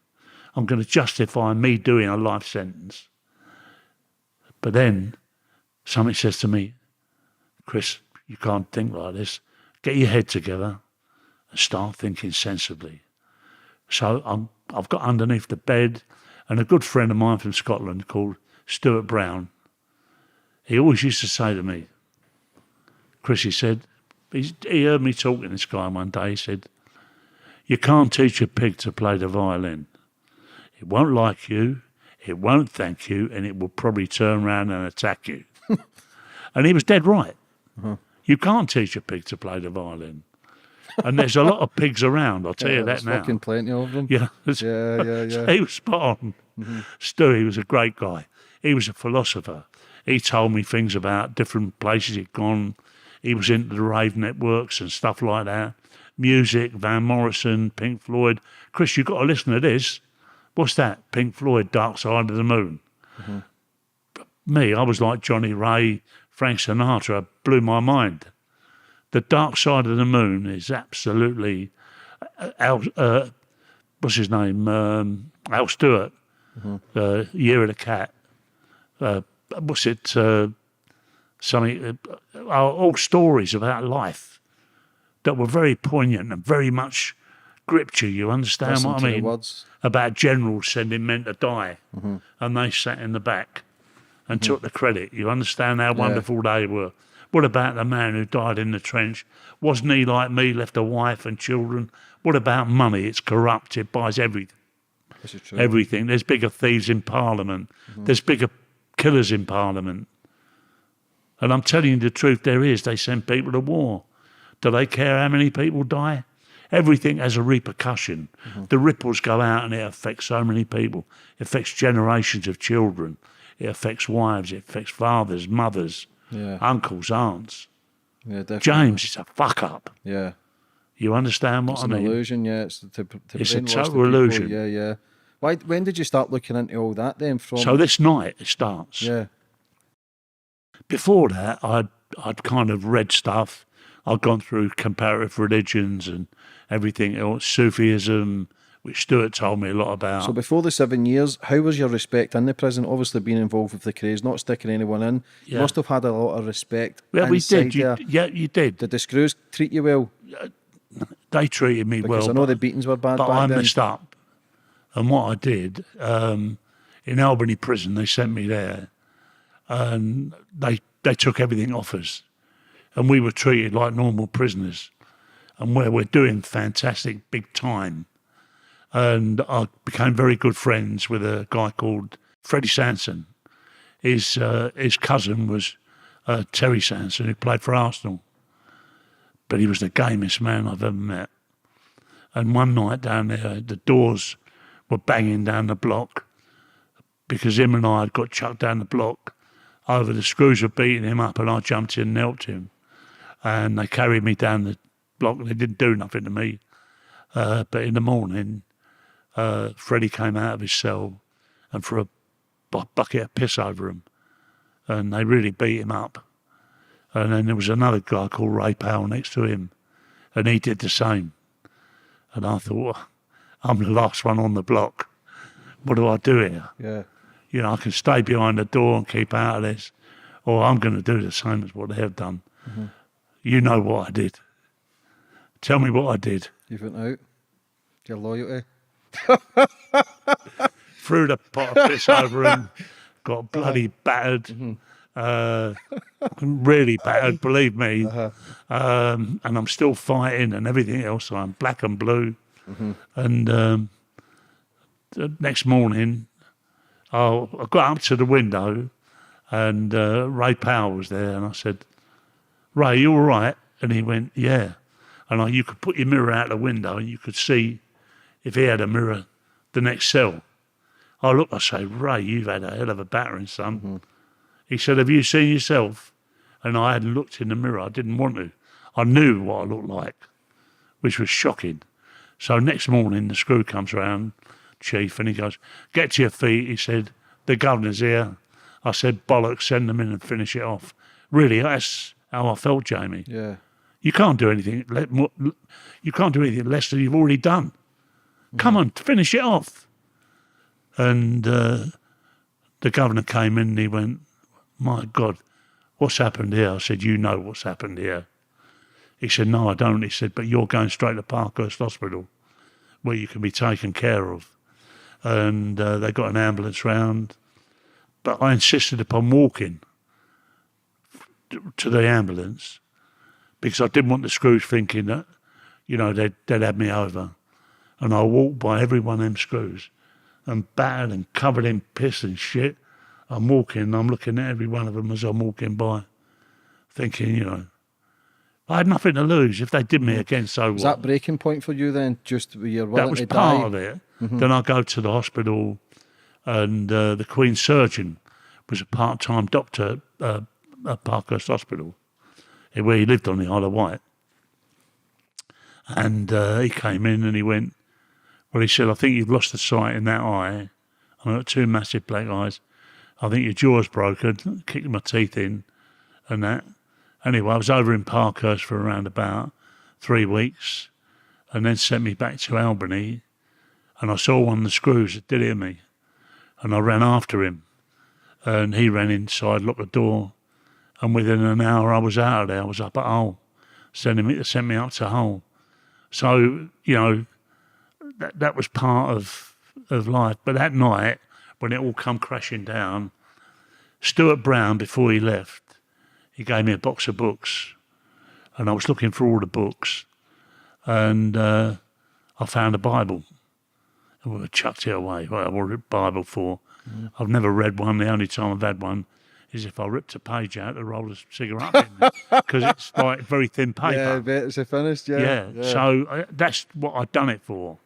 I'm going to justify me doing a life sentence. But then something says to me, Chris, you can't think like this. Get your head together and start thinking sensibly. So I've got underneath the bed, and a good friend of mine from Scotland called Stuart Brown, he always used to say to me, Chris, he said, he heard me talking to this guy one day, he said, you can't teach a pig to play the violin. It won't like you, it won't thank you, and it will probably turn around and attack you. And he was dead right. You can't teach a pig to play the violin. And there's a lot of pigs around, I'll tell you that now. There's fucking plenty of them. Yeah. Yeah. He was spot on. Stu, he was a great guy. He was a philosopher. He told me things about different places he'd gone. He was into the rave networks and stuff like that. Music, Van Morrison, Pink Floyd. Chris, you've got to listen to this. What's that? Pink Floyd, Dark Side of the Moon. Me, I was like Johnny Ray, Frank Sinatra blew my mind. The Dark Side of the Moon is absolutely... what's his name? Al Stewart. Year of the Cat. What's it? Something... all stories about life that were very poignant and very much gripped you. You understand Listen what to I the mean? words. About generals sending men to die, and they sat in the back and took the credit. You understand how wonderful they were. What about the man who died in the trench? Wasn't he like me, left a wife and children? What about money? It's corrupt. It buys everything. This is true. Everything. There's bigger thieves in Parliament. There's bigger killers in Parliament. And I'm telling you the truth, there is. They send people to war. Do they care how many people die? Everything has a repercussion. The ripples go out and it affects so many people. It affects generations of children. It affects wives. It affects fathers, mothers, uncles, aunts. Yeah, definitely. James, it's a fuck up. Yeah. You understand what It's I an mean? illusion, yeah. It's It's a brainwash the total people. illusion. Yeah, yeah. When did you start looking into all that then? So this night it starts. Yeah. Before that, I'd kind of read stuff. I'd gone through comparative religions and everything else, Sufism, which Stuart told me a lot about. So before the 7 years, how was your respect in the prison? Obviously being involved with the Krays, not sticking anyone in. You Yeah. must have had a lot of respect. Yeah, we inside did. You did. Did the screws treat you well? They treated me Because well. I know the beatings were bad But back I then. messed up. And what I did, in Albany prison, they sent me there and they took everything off us. And we were treated like normal prisoners. And where we're doing fantastic big time. And I became very good friends with a guy called Freddie Sanson. His cousin was Terry Sanson, who played for Arsenal. But he was the gamest man I've ever met. And one night down there, the doors were banging down the block because him and I had got chucked down the block over. The screws were beating him up and I jumped in and helped him. And they carried me down the block and they didn't do nothing to me. But in the morning, Freddie came out of his cell and threw a bucket of piss over him. And they really beat him up. And then there was another guy called Ray Powell next to him. And he did the same. And I thought, I'm the last one on the block. What do I do here? Yeah. You know, I can stay behind the door and keep out of this, or I'm going to do the same as what they have done. You know what I did. Tell me what I did. You went out. Your loyalty. Threw the pot of piss over him, got bloody battered, really battered, believe me. And I'm still fighting and everything else. I'm black and blue. And the next morning, I got up to the window and Ray Powell was there. And I said, Ray, you all right? And he went, yeah. And you could put your mirror out the window and you could see if he had a mirror, the next cell. I looked, I say, Ray, you've had a hell of a battering, son. He said, have you seen yourself? And I hadn't looked in the mirror. I didn't want to. I knew what I looked like, which was shocking. So next morning, the screw comes round, Chief, and he goes, get to your feet. He said, the governor's here. I said, bollocks, send them in and finish it off. Really, that's how I felt, Jamie. Yeah. You can't do anything. You can't do anything less than you've already done. Come on, finish it off. And the governor came in and he went, my God, what's happened here? I said, you know what's happened here. He said, no, I don't. He said, but you're going straight to Parkhurst Hospital where you can be taken care of. And they got an ambulance round. But I insisted upon walking to the ambulance because I didn't want the screws thinking that, you know, they'd have me over. And I walked by every one of them screws and battered and covered in piss and shit. I'm walking and I'm looking at every one of them as I'm walking by, thinking, you know, I had nothing to lose. If they did me again, so Was what? that breaking point for you then? Just you're willing That was to part die? of it. Then I go to the hospital and the Queen's surgeon was a part-time doctor at Parkhurst Hospital where he lived on the Isle of Wight. And he came in and he went, well, he said, I think you've lost the sight in that eye. I've got two massive black eyes. I think your jaw's broken, kicked my teeth in, and that. Anyway, I was over in Parkhurst for around about 3 weeks, and then sent me back to Albany, and I saw one of the screws that did it to me, and I ran after him, and he ran inside, locked the door, and within an hour I was out of there. I was up at Hull, sent me up to Hull. So, you know, that was part of life. But that night, when it all come crashing down, Stuart Brown, before he left, he gave me a box of books, and I was looking for all the books, and I found a Bible. And we chucked it away. What I wanted a Bible for. I've never read one. The only time I've had one is if I ripped a page out to roll a cigarette in, because it's like very thin paper. Yeah, I bet it's finished, yeah. So that's what I've done it for.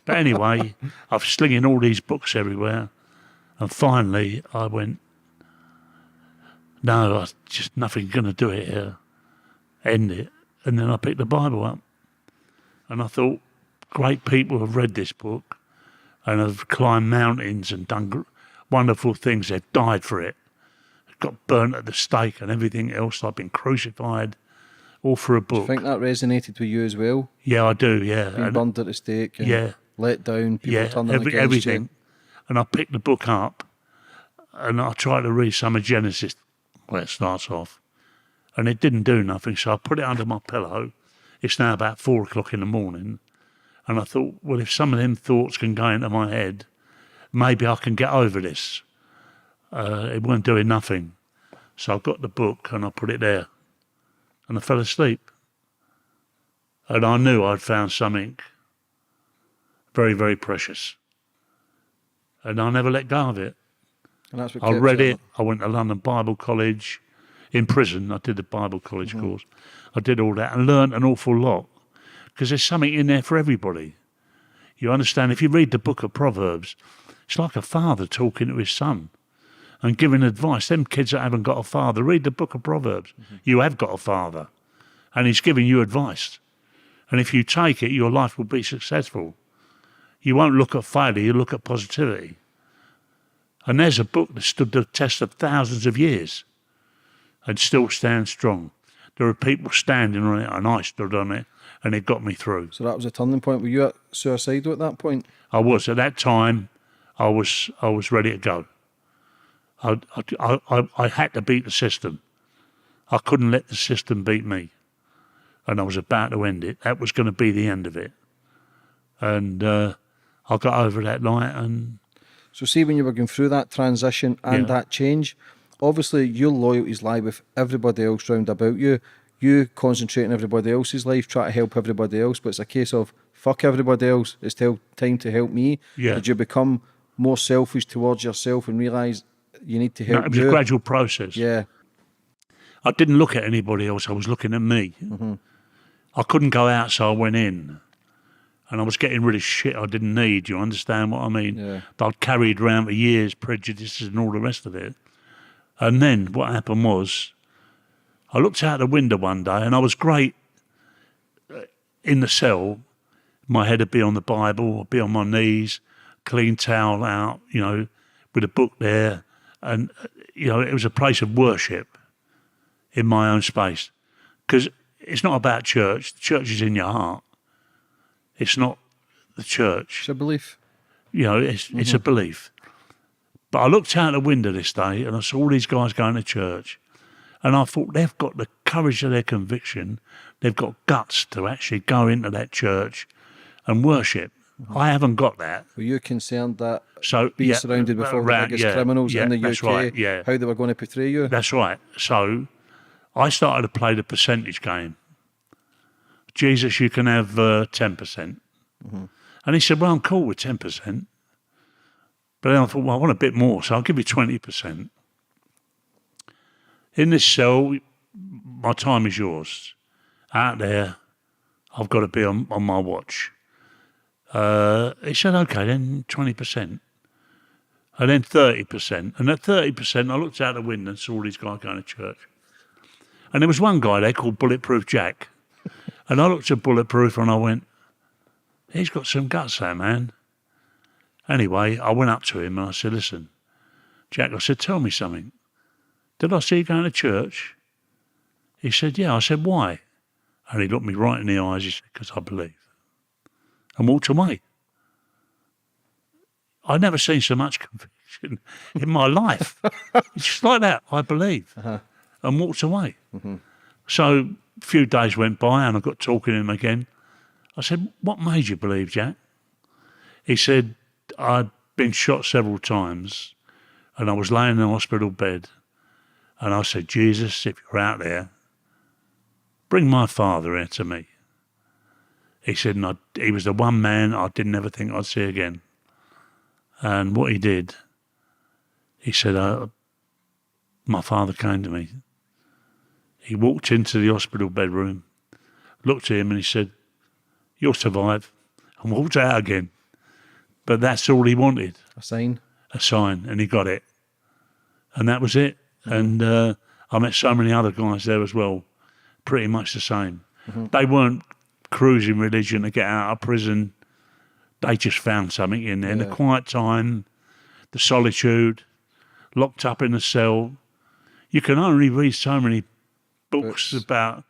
But anyway, I'm slinging all these books everywhere, and finally I went, no, I just nothing going to do it here. End it. And then I picked the Bible up, and I thought, great people have read this book and have climbed mountains and done wonderful things. They've died for it. Got burnt at the stake and everything else. I've been crucified, all for a book. Do you think that resonated with you as well? Yeah, I do, yeah. Being burned at the stake and let down, people turning against everything. you. And I picked the book up and I tried to read some of Genesis, where it starts off, and it didn't do nothing, so I put it under my pillow. It's now about 4 o'clock in the morning, and I thought, well, if some of them thoughts can go into my head, maybe I can get over this. It weren't doing nothing. So I got the book and I put it there, and I fell asleep. And I knew I'd found something very, very precious. And I never let go of it. And that's what I kept read you it. I went to London Bible College. In prison, I did the Bible College course. I did all that and learned an awful lot, because there's something in there for everybody. You understand? If you read the book of Proverbs, it's like a father talking to his son and giving advice. Them kids that haven't got a father, read the book of Proverbs. You have got a father, and he's giving you advice. And if you take it, your life will be successful. You won't look at failure, you look at positivity. And there's a book that stood the test of thousands of years and still stands strong. There are people standing on it, and I stood on it, and it got me through. So that was a turning point. Were you suicidal at that point? I was. At that time, I was ready to go. I had to beat the system. I couldn't let the system beat me. And I was about to end it. That was going to be the end of it. And I got over that night. And so see, when you were going through that transition and that change, obviously your loyalties lie with everybody else round about you. You concentrate on everybody else's life, try to help everybody else, but it's a case of fuck everybody else, it's still time to help me. Yeah. Did you become more selfish towards yourself and realise you need to help it was a gradual process. Yeah. I didn't look at anybody else, I was looking at me. I couldn't go out, so I went in. And I was getting rid of shit I didn't need, you understand what I mean? Yeah. That I'd carried around for years, prejudices and all the rest of it. And then what happened was, I looked out the window one day, and I was great in the cell. My head would be on the Bible, I'd be on my knees, clean towel out, you know, with a book there. And, you know, it was a place of worship in my own space. Because it's not about church. The church is in your heart. It's not the church. It's a belief. You know, it's a belief. But I looked out the window this day and I saw all these guys going to church, and I thought, they've got the courage of their conviction. They've got guts to actually go into that church and worship. I haven't got that. Were you concerned that So being surrounded with all the biggest criminals in the that's UK, right, how they were going to portray you? That's right. So I started to play the percentage game. Jesus, you can have 10%. And he said, well, I'm cool with 10%. But then I thought, well, I want a bit more, so I'll give you 20%. In this cell, my time is yours. Out there, I've got to be on my watch. He said, okay, then 20%. And then 30%. And at 30%, I looked out the window and saw all these guys going to church. And there was one guy there called Bulletproof Jack. And I looked at Bulletproof and I went, he's got some guts, that man. Anyway, I went up to him and I said, listen, Jack, I said, tell me something. Did I see you going to church? He said, yeah. I said, why? And he looked me right in the eyes. He said, because I believe. And walked away. I'd never seen so much conviction in my life. It's just like that. I believe. And walked away. So a few days went by and I got talking to him again. I said, what made you believe, Jack? He said, I'd been shot several times and I was laying in a hospital bed. And I said, Jesus, if you're out there, bring my father here to me. He said, and he was the one man I didn't ever think I'd see again. And what he did, he said, my father came to me. He walked into the hospital bedroom, looked at him and he said, you'll survive, and walked out again. But that's all he wanted. A sign. A sign, and he got it. And that was it. And I met so many other guys there as well, pretty much the same. They weren't cruising religion to get out of prison. They just found something in there. The quiet time, the solitude, locked up in a cell. You can only read so many books about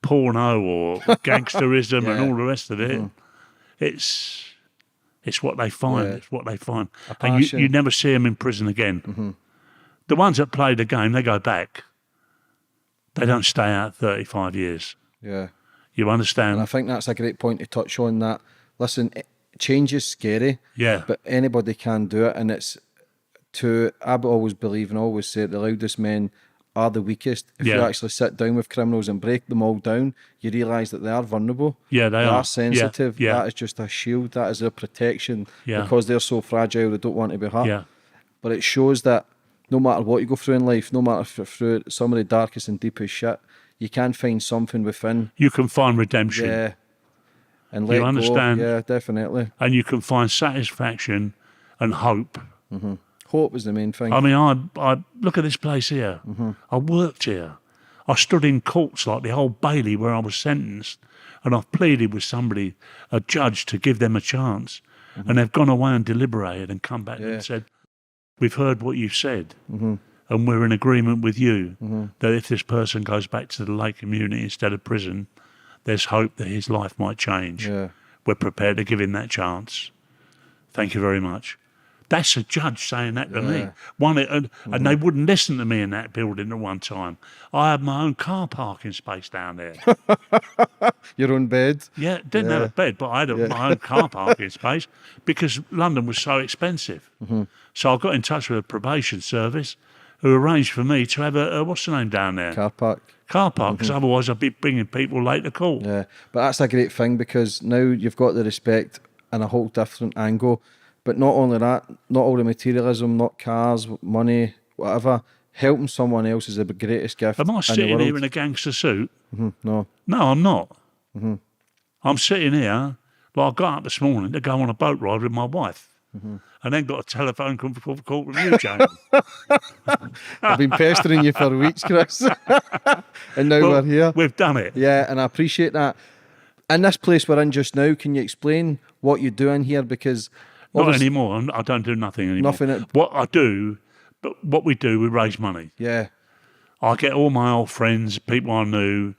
porno or gangsterism and all the rest of it. It's what they find. It's what they find. And you never see them in prison again. The ones that play the game, they go back. They don't stay out 35 years. Yeah. You understand? And I think that's a great point to touch on, that, listen, change is scary. Yeah. But anybody can do it. And it's I always believe and always say the loudest men are the weakest. If you actually sit down with criminals and break them all down, you realise that they are vulnerable. Yeah, they are. Sensitive. Yeah. That is just a shield. That is their protection. Yeah. Because they're so fragile, they don't want to be hurt. Yeah. But it shows that no matter what you go through in life, no matter through some of the darkest and deepest shit, you can find something within. You can find redemption. Yeah. And let You understand? go. Yeah, definitely. And you can find satisfaction and hope. Hope is the main thing. I mean, I look at this place here. I worked here. I stood in courts like the Old Bailey where I was sentenced, and I've pleaded with somebody, a judge, to give them a chance. And they've gone away and deliberated and come back and said, we've heard what you've said, and we're in agreement with you that if this person goes back to the lake community instead of prison, there's hope that his life might change. Yeah. We're prepared to give him that chance. Thank you very much. That's a judge saying that to me. And they wouldn't listen to me in that building at one time. I had my own car parking space down there. Your own bed? Yeah, didn't have a bed, but I had my own car parking space because London was so expensive. So I got in touch with the probation service who arranged for me to have a what's the name down there? Car park. Car park, because otherwise I'd be bringing people late to court. Yeah, but that's a great thing because now you've got the respect and a whole different angle. But not only that, not all the materialism, not cars, money, whatever. Helping someone else is the greatest gift. Am I in sitting the world. here in a gangster suit? No. No, I'm not. I'm sitting here, like I got up this morning to go on a boat ride with my wife. And then got a telephone call from you, James. I've been pestering you for weeks, Chris. And now we're here. We've done it. Yeah, and I appreciate that. In this place we're in just now, can you explain what you do in here? Because not anymore. I don't do nothing anymore. What I do, but what we do, we raise money. Yeah. I get all my old friends, people I knew,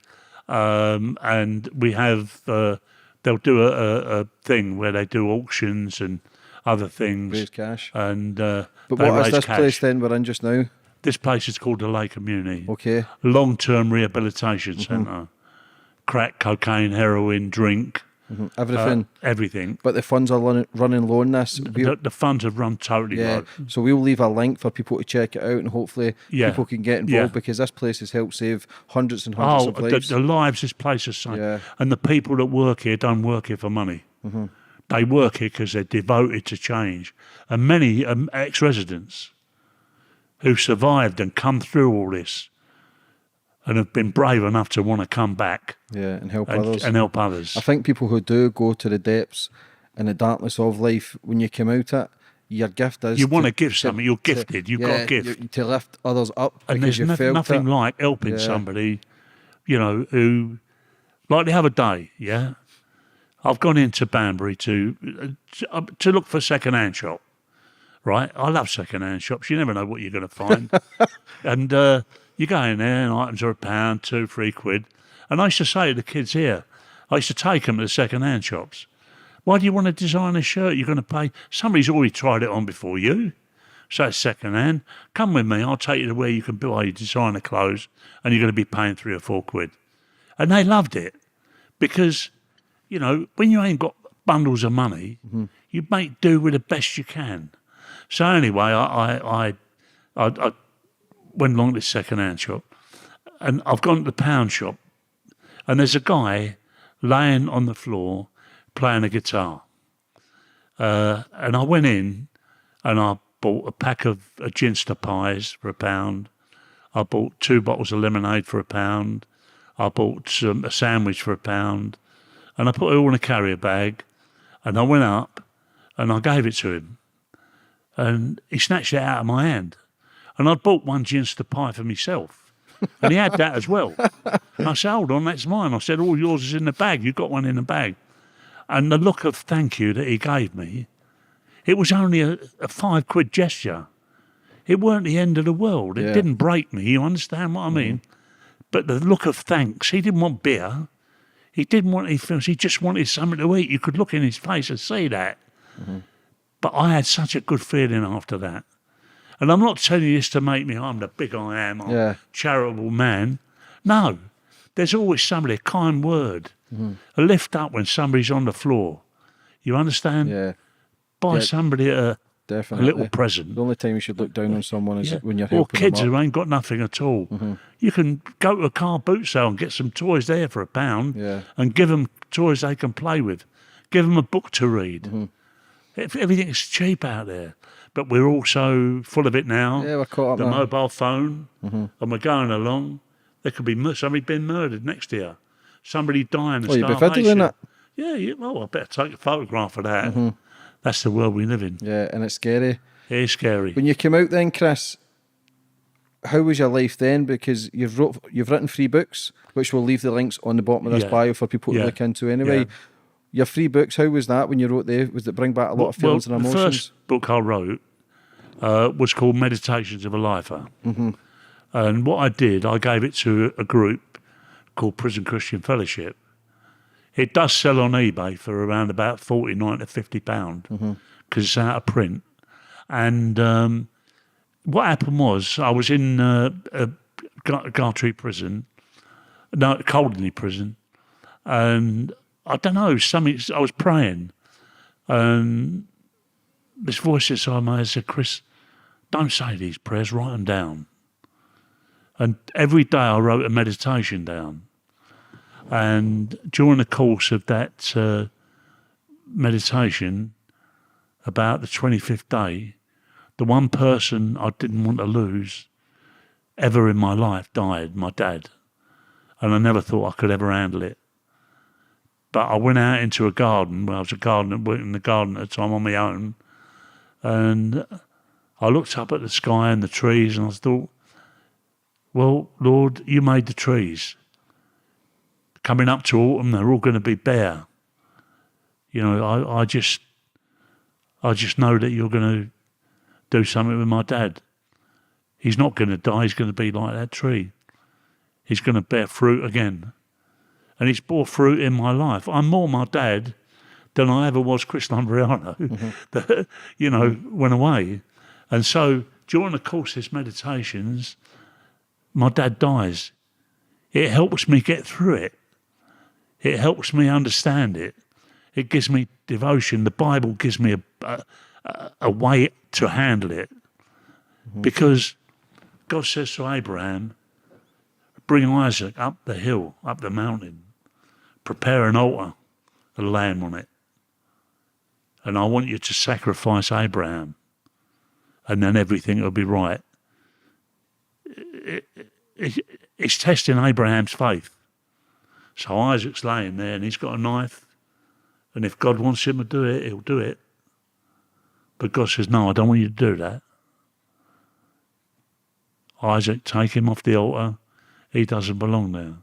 and we have, they'll do a thing where they do auctions and other things. Raise cash. And but what is this place then we're in just now? This place is called the Lake Community. Okay. Long-term rehabilitation centre. Crack, cocaine, heroin, drink. Everything. Everything. But the funds are running low on this. The funds have run totally low. So we'll leave a link for people to check it out and hopefully people can get involved because this place has helped save hundreds and hundreds of lives. The lives this place has saved. Yeah. And the people that work here don't work here for money. They work here because they're devoted to change. And many ex-residents who survived and come through all this and have been brave enough to want to come back and help others. And help others. I think people who do go to the depths and the darkness of life, when you come out it, your gift is... You want to give something. You're gifted. You've got a gift. To lift others up and because there's nothing like helping somebody, you know, who... Like the other day, I've gone into Banbury to look for a second-hand shop. right? I love second-hand shops. You never know what you're going to find. And you go in there and items are £1, 2, 3 quid. And I used to say to the kids here, I used to take them to the second-hand shops. Why do you want to design a shirt? You're going to pay. Somebody's already tried it on before you. So it's second-hand. Come with me. I'll take you to where you can buy your designer clothes and you're going to be paying 3 or 4 quid. And they loved it because, you know, when you ain't got bundles of money, you make do with the best you can. So anyway, I went along to this second-hand shop and I've gone to the pound shop and there's a guy laying on the floor playing a guitar. And I went in and I bought a pack of Ginster pies for £1. I bought 2 bottles of lemonade for £1. I bought a sandwich for £1. And I put it all in a carrier bag. And I went up and I gave it to him. And he snatched it out of my hand. And I'd bought 1 Ginster pie for myself. And he had that as well. And I said, hold on, that's mine. I said, all yours is in the bag. You've got one in the bag. And the look of thank you that he gave me, it was only a 5 quid gesture. It weren't the end of the world. It didn't break me. You understand what I mean? But the look of thanks, he didn't want beer. He didn't want anything else. He just wanted something to eat. You could look in his face and see that. But I had such a good feeling after that. And I'm not telling you this to make me, I'm the big I am, I'm a charitable man. No, there's always somebody, a kind word, a lift up when somebody's on the floor. You understand? Yeah. Buy somebody a little present. The only time you should look down on someone is when you're or helping kids them up. who ain't got nothing at all. You can go to a car boot sale and get some toys there for £1 and give them toys they can play with. Give them a book to read. Everything's cheap out there. But we're also full of it now. Yeah, we're caught up the now. Mobile phone, and we're going along. There could be somebody being murdered next year. Somebody dying of Oh, you'd be starvation. fiddling it. Yeah, well, I better take a photograph of that. That's the world we live in. Yeah, and it's scary. It is scary. When you came out then, Chris, how was your life then? Because you've written 3 books, which we'll leave the links on the bottom of this bio for people to look into anyway. Yeah. Your 3 books, how was that when you wrote them? Was it bring back a lot of feelings and emotions? The first book I wrote was called Meditations of a Lifer. And what I did, I gave it to a group called Prison Christian Fellowship. It does sell on eBay for around about £49 to £50 because it's out of print. And what happened was I was in Gartree prison, no, Cockney prison, and I don't know, I was praying, and this voice inside my head said, Chris, don't say these prayers, write them down. And every day I wrote a meditation down. And during the course of that meditation, about the 25th day, the one person I didn't want to lose ever in my life died, my dad. And I never thought I could ever handle it. But I went out into a garden, I was a gardener, working in the garden at the time on my own, and I looked up at the sky and the trees and I thought, well, Lord, you made the trees. Coming up to autumn, they're all going to be bare. You know, I just know that you're going to do something with my dad. He's not going to die. He's going to be like that tree. He's going to bear fruit again. And he's bore fruit in my life. I'm more my dad than I ever was Chris Lambrianou that, you know, went away. And so during the course of his meditations, my dad dies. It helps me get through it. It helps me understand it. It gives me devotion. The Bible gives me a way to handle it. Because God says to Abraham, bring Isaac up the hill, up the mountain, prepare an altar, a lamb on it. And I want you to sacrifice Abraham, and then everything will be right. It's testing Abraham's faith. So Isaac's laying there and he's got a knife, and if God wants him to do it, he'll do it. But God says, no, I don't want you to do that. Isaac, take him off the altar. He doesn't belong there.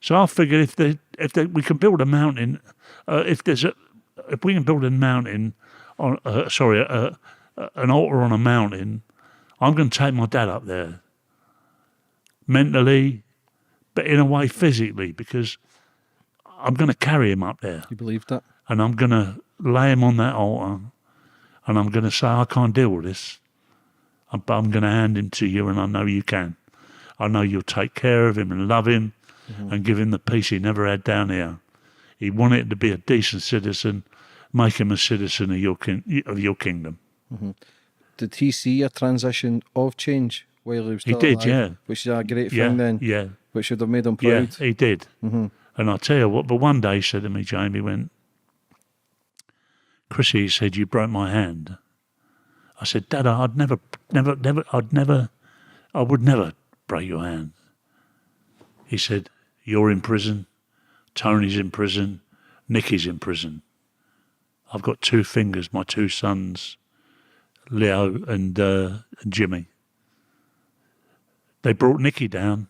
So I figured if we can build a mountain, if we can build a mountain on, an altar on a mountain, I'm going to take my dad up there, mentally, but in a way physically, because I'm going to carry him up there. You believe that? And I'm going to lay him on that altar, and I'm going to say, I can't deal with this, but I'm going to hand him to you, and I know you can. I know you'll take care of him and love him and give him the peace he never had down here. He wanted to be a decent citizen, make him a citizen of your kingdom. Did he see a transition of change while he was still did, alive? yeah. Which is a great thing then. Yeah. Which would have made him proud. Yeah, he did. And I'll tell you what, but one day he said to me, Jamie, went, Chrissy, he said, you broke my hand. I said, Dad, I would never break your hand. He said, you're in prison, Tony's in prison, Nicky's in prison. I've got 2 fingers, my 2 sons, Leo and Jimmy. They brought Nicky down,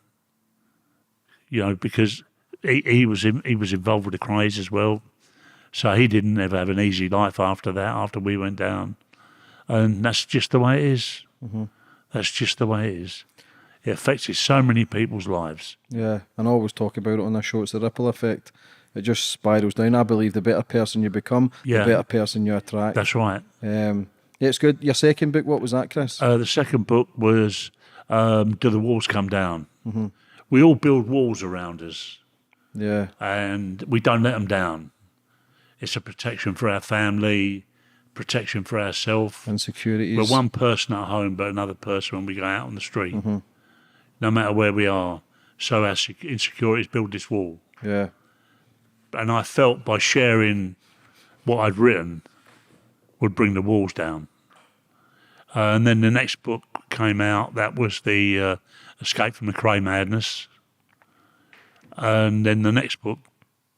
because he was involved with the Krays as well. So he didn't ever have an easy life after that, after we went down. And that's just the way it is. That's just the way it is. It affected so many people's lives. Yeah, and I always talk about it on the show. It's the ripple effect. It just spirals down. I believe the better person you become, the better person you attract. That's right. Yeah, it's good. Your second book, what was that, Chris? The second book was Do the Walls Come Down? We all build walls around us. Yeah. And we don't let them down. It's a protection for our family, protection for ourselves. Insecurities. We're one person at home, but another person when we go out on the street. No matter where we are. So our insecurities build this wall. Yeah. And I felt by sharing what I'd written would bring the walls down. And then the next book came out. That was the Escape from the Kray Madness. And then the next book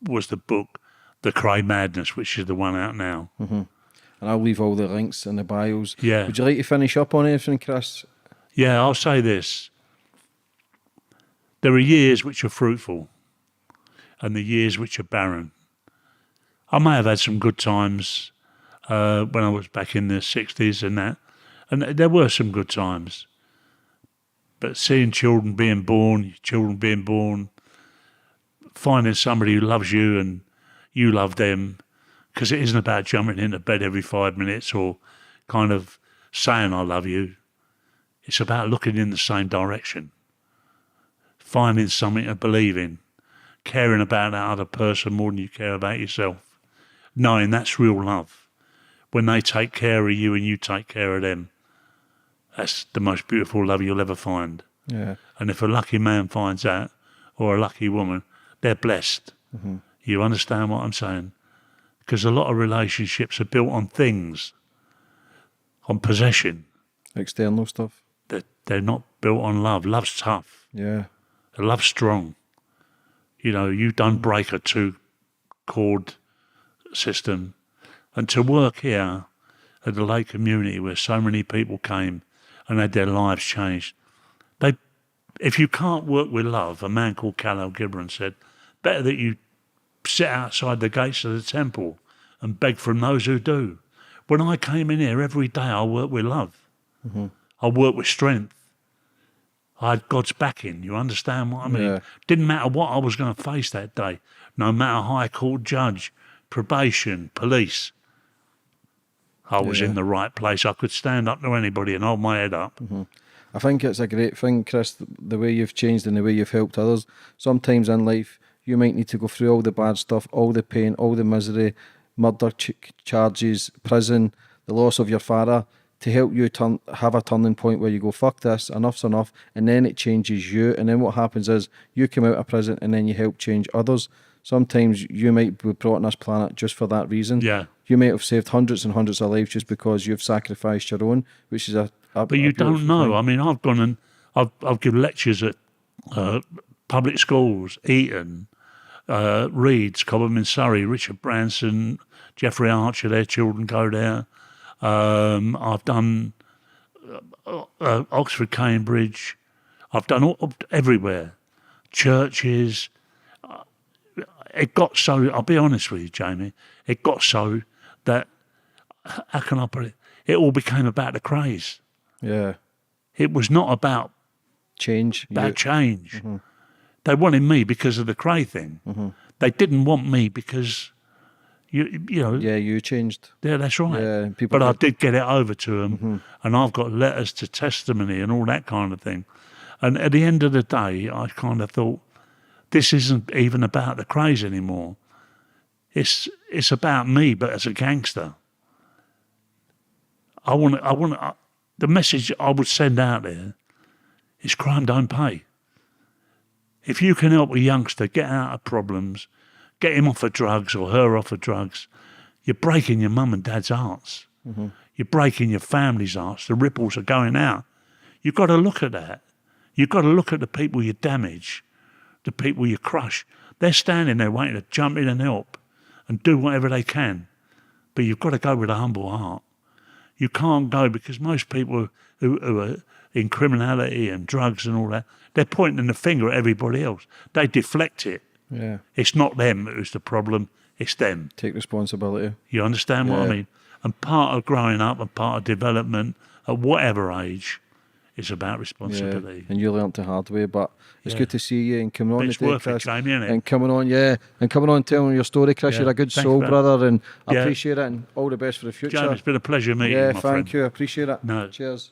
was the book The Kray Madness, which is the one out now. And I'll leave all the links in the bios. Yeah. Would you like to finish up on anything, Chris? Yeah, I'll say this. There are years which are fruitful and the years which are barren. I may have had some good times when I was back in the 60s and that, and there were some good times. But seeing children being born, finding somebody who loves you and you love them, because it isn't about jumping into bed every 5 minutes or kind of saying I love you. It's about looking in the same direction, finding something to believe in, caring about that other person more than you care about yourself, knowing that's real love. When they take care of you and you take care of them, that's the most beautiful love you'll ever find. Yeah. And if a lucky man finds that, or a lucky woman, they're blessed. You understand what I'm saying? Because a lot of relationships are built on things, on possession. External stuff. They're not built on love. Love's tough. Yeah. Love's strong. You don't break a 2-chord system. And to work here at the Lake community where so many people came and had their lives changed, if you can't work with love, a man called Khalil Gibran said, better that you sit outside the gates of the temple and beg from those who do. When I came in here every day, I worked with love. I worked with strength. I had God's backing. You understand what I mean? Yeah. Didn't matter what I was going to face that day. No matter High Court judge, probation, police. I was in the right place. I could stand up to anybody and hold my head up. I think it's a great thing, Chris, the way you've changed and the way you've helped others. Sometimes in life, you might need to go through all the bad stuff, all the pain, all the misery, murder charges, prison, the loss of your father, to help you have a turning point where you go, fuck this, enough's enough, and then it changes you. And then what happens is you come out of prison and then you help change others. Sometimes you might be brought on this planet just for that reason. Yeah. You might have saved hundreds and hundreds of lives just because you've sacrificed your own, which is But you don't know. thing. I mean, I've gone and I've given lectures at public schools, Eton, Reeds, Cobham in Surrey, Richard Branson, Jeffrey Archer, their children go there. I've done Oxford, Cambridge. I've done everywhere. Churches. It got so, I'll be honest with you, Jamie, it got so that, how can I put it? it all became about the Krays. Yeah. It was not about Change. change. They wanted me because of the Kray thing. They didn't want me because, you know. Yeah, you changed. Yeah, that's right. Yeah, people But I did get it over to them, and I've got letters to testimony and all that kind of thing. And at the end of the day, I kind of thought, this isn't even about the Krays anymore. It's about me, but as a gangster. The message I would send out there is crime don't pay. If you can help a youngster get out of problems, get him off of drugs or her off of drugs, you're breaking your mum and dad's hearts. You're breaking your family's hearts. The ripples are going out. You've got to look at that. You've got to look at the people you damage, the people you crush. They're standing there waiting to jump in and help and do whatever they can. But you've got to go with a humble heart. You can't go because most people who are in criminality and drugs and all that, they're pointing the finger at everybody else. They deflect it. Yeah. It's not them who's the problem, it's them. Take responsibility. You understand what I Yeah. mean? And part of growing up and part of development at whatever age is about responsibility. Yeah. And you learnt the hard way, but it's good to see you and coming on But it's today, worth it, Chris. Jamie, innit? And coming on, and coming on telling your story, Chris. Yeah. You're a good Thanks soul, for that. brother, and I Yeah. appreciate it, and all the best for the future. Jamie, it's been a pleasure meeting you, Yeah, my thank friend. you. I appreciate it. No. Cheers.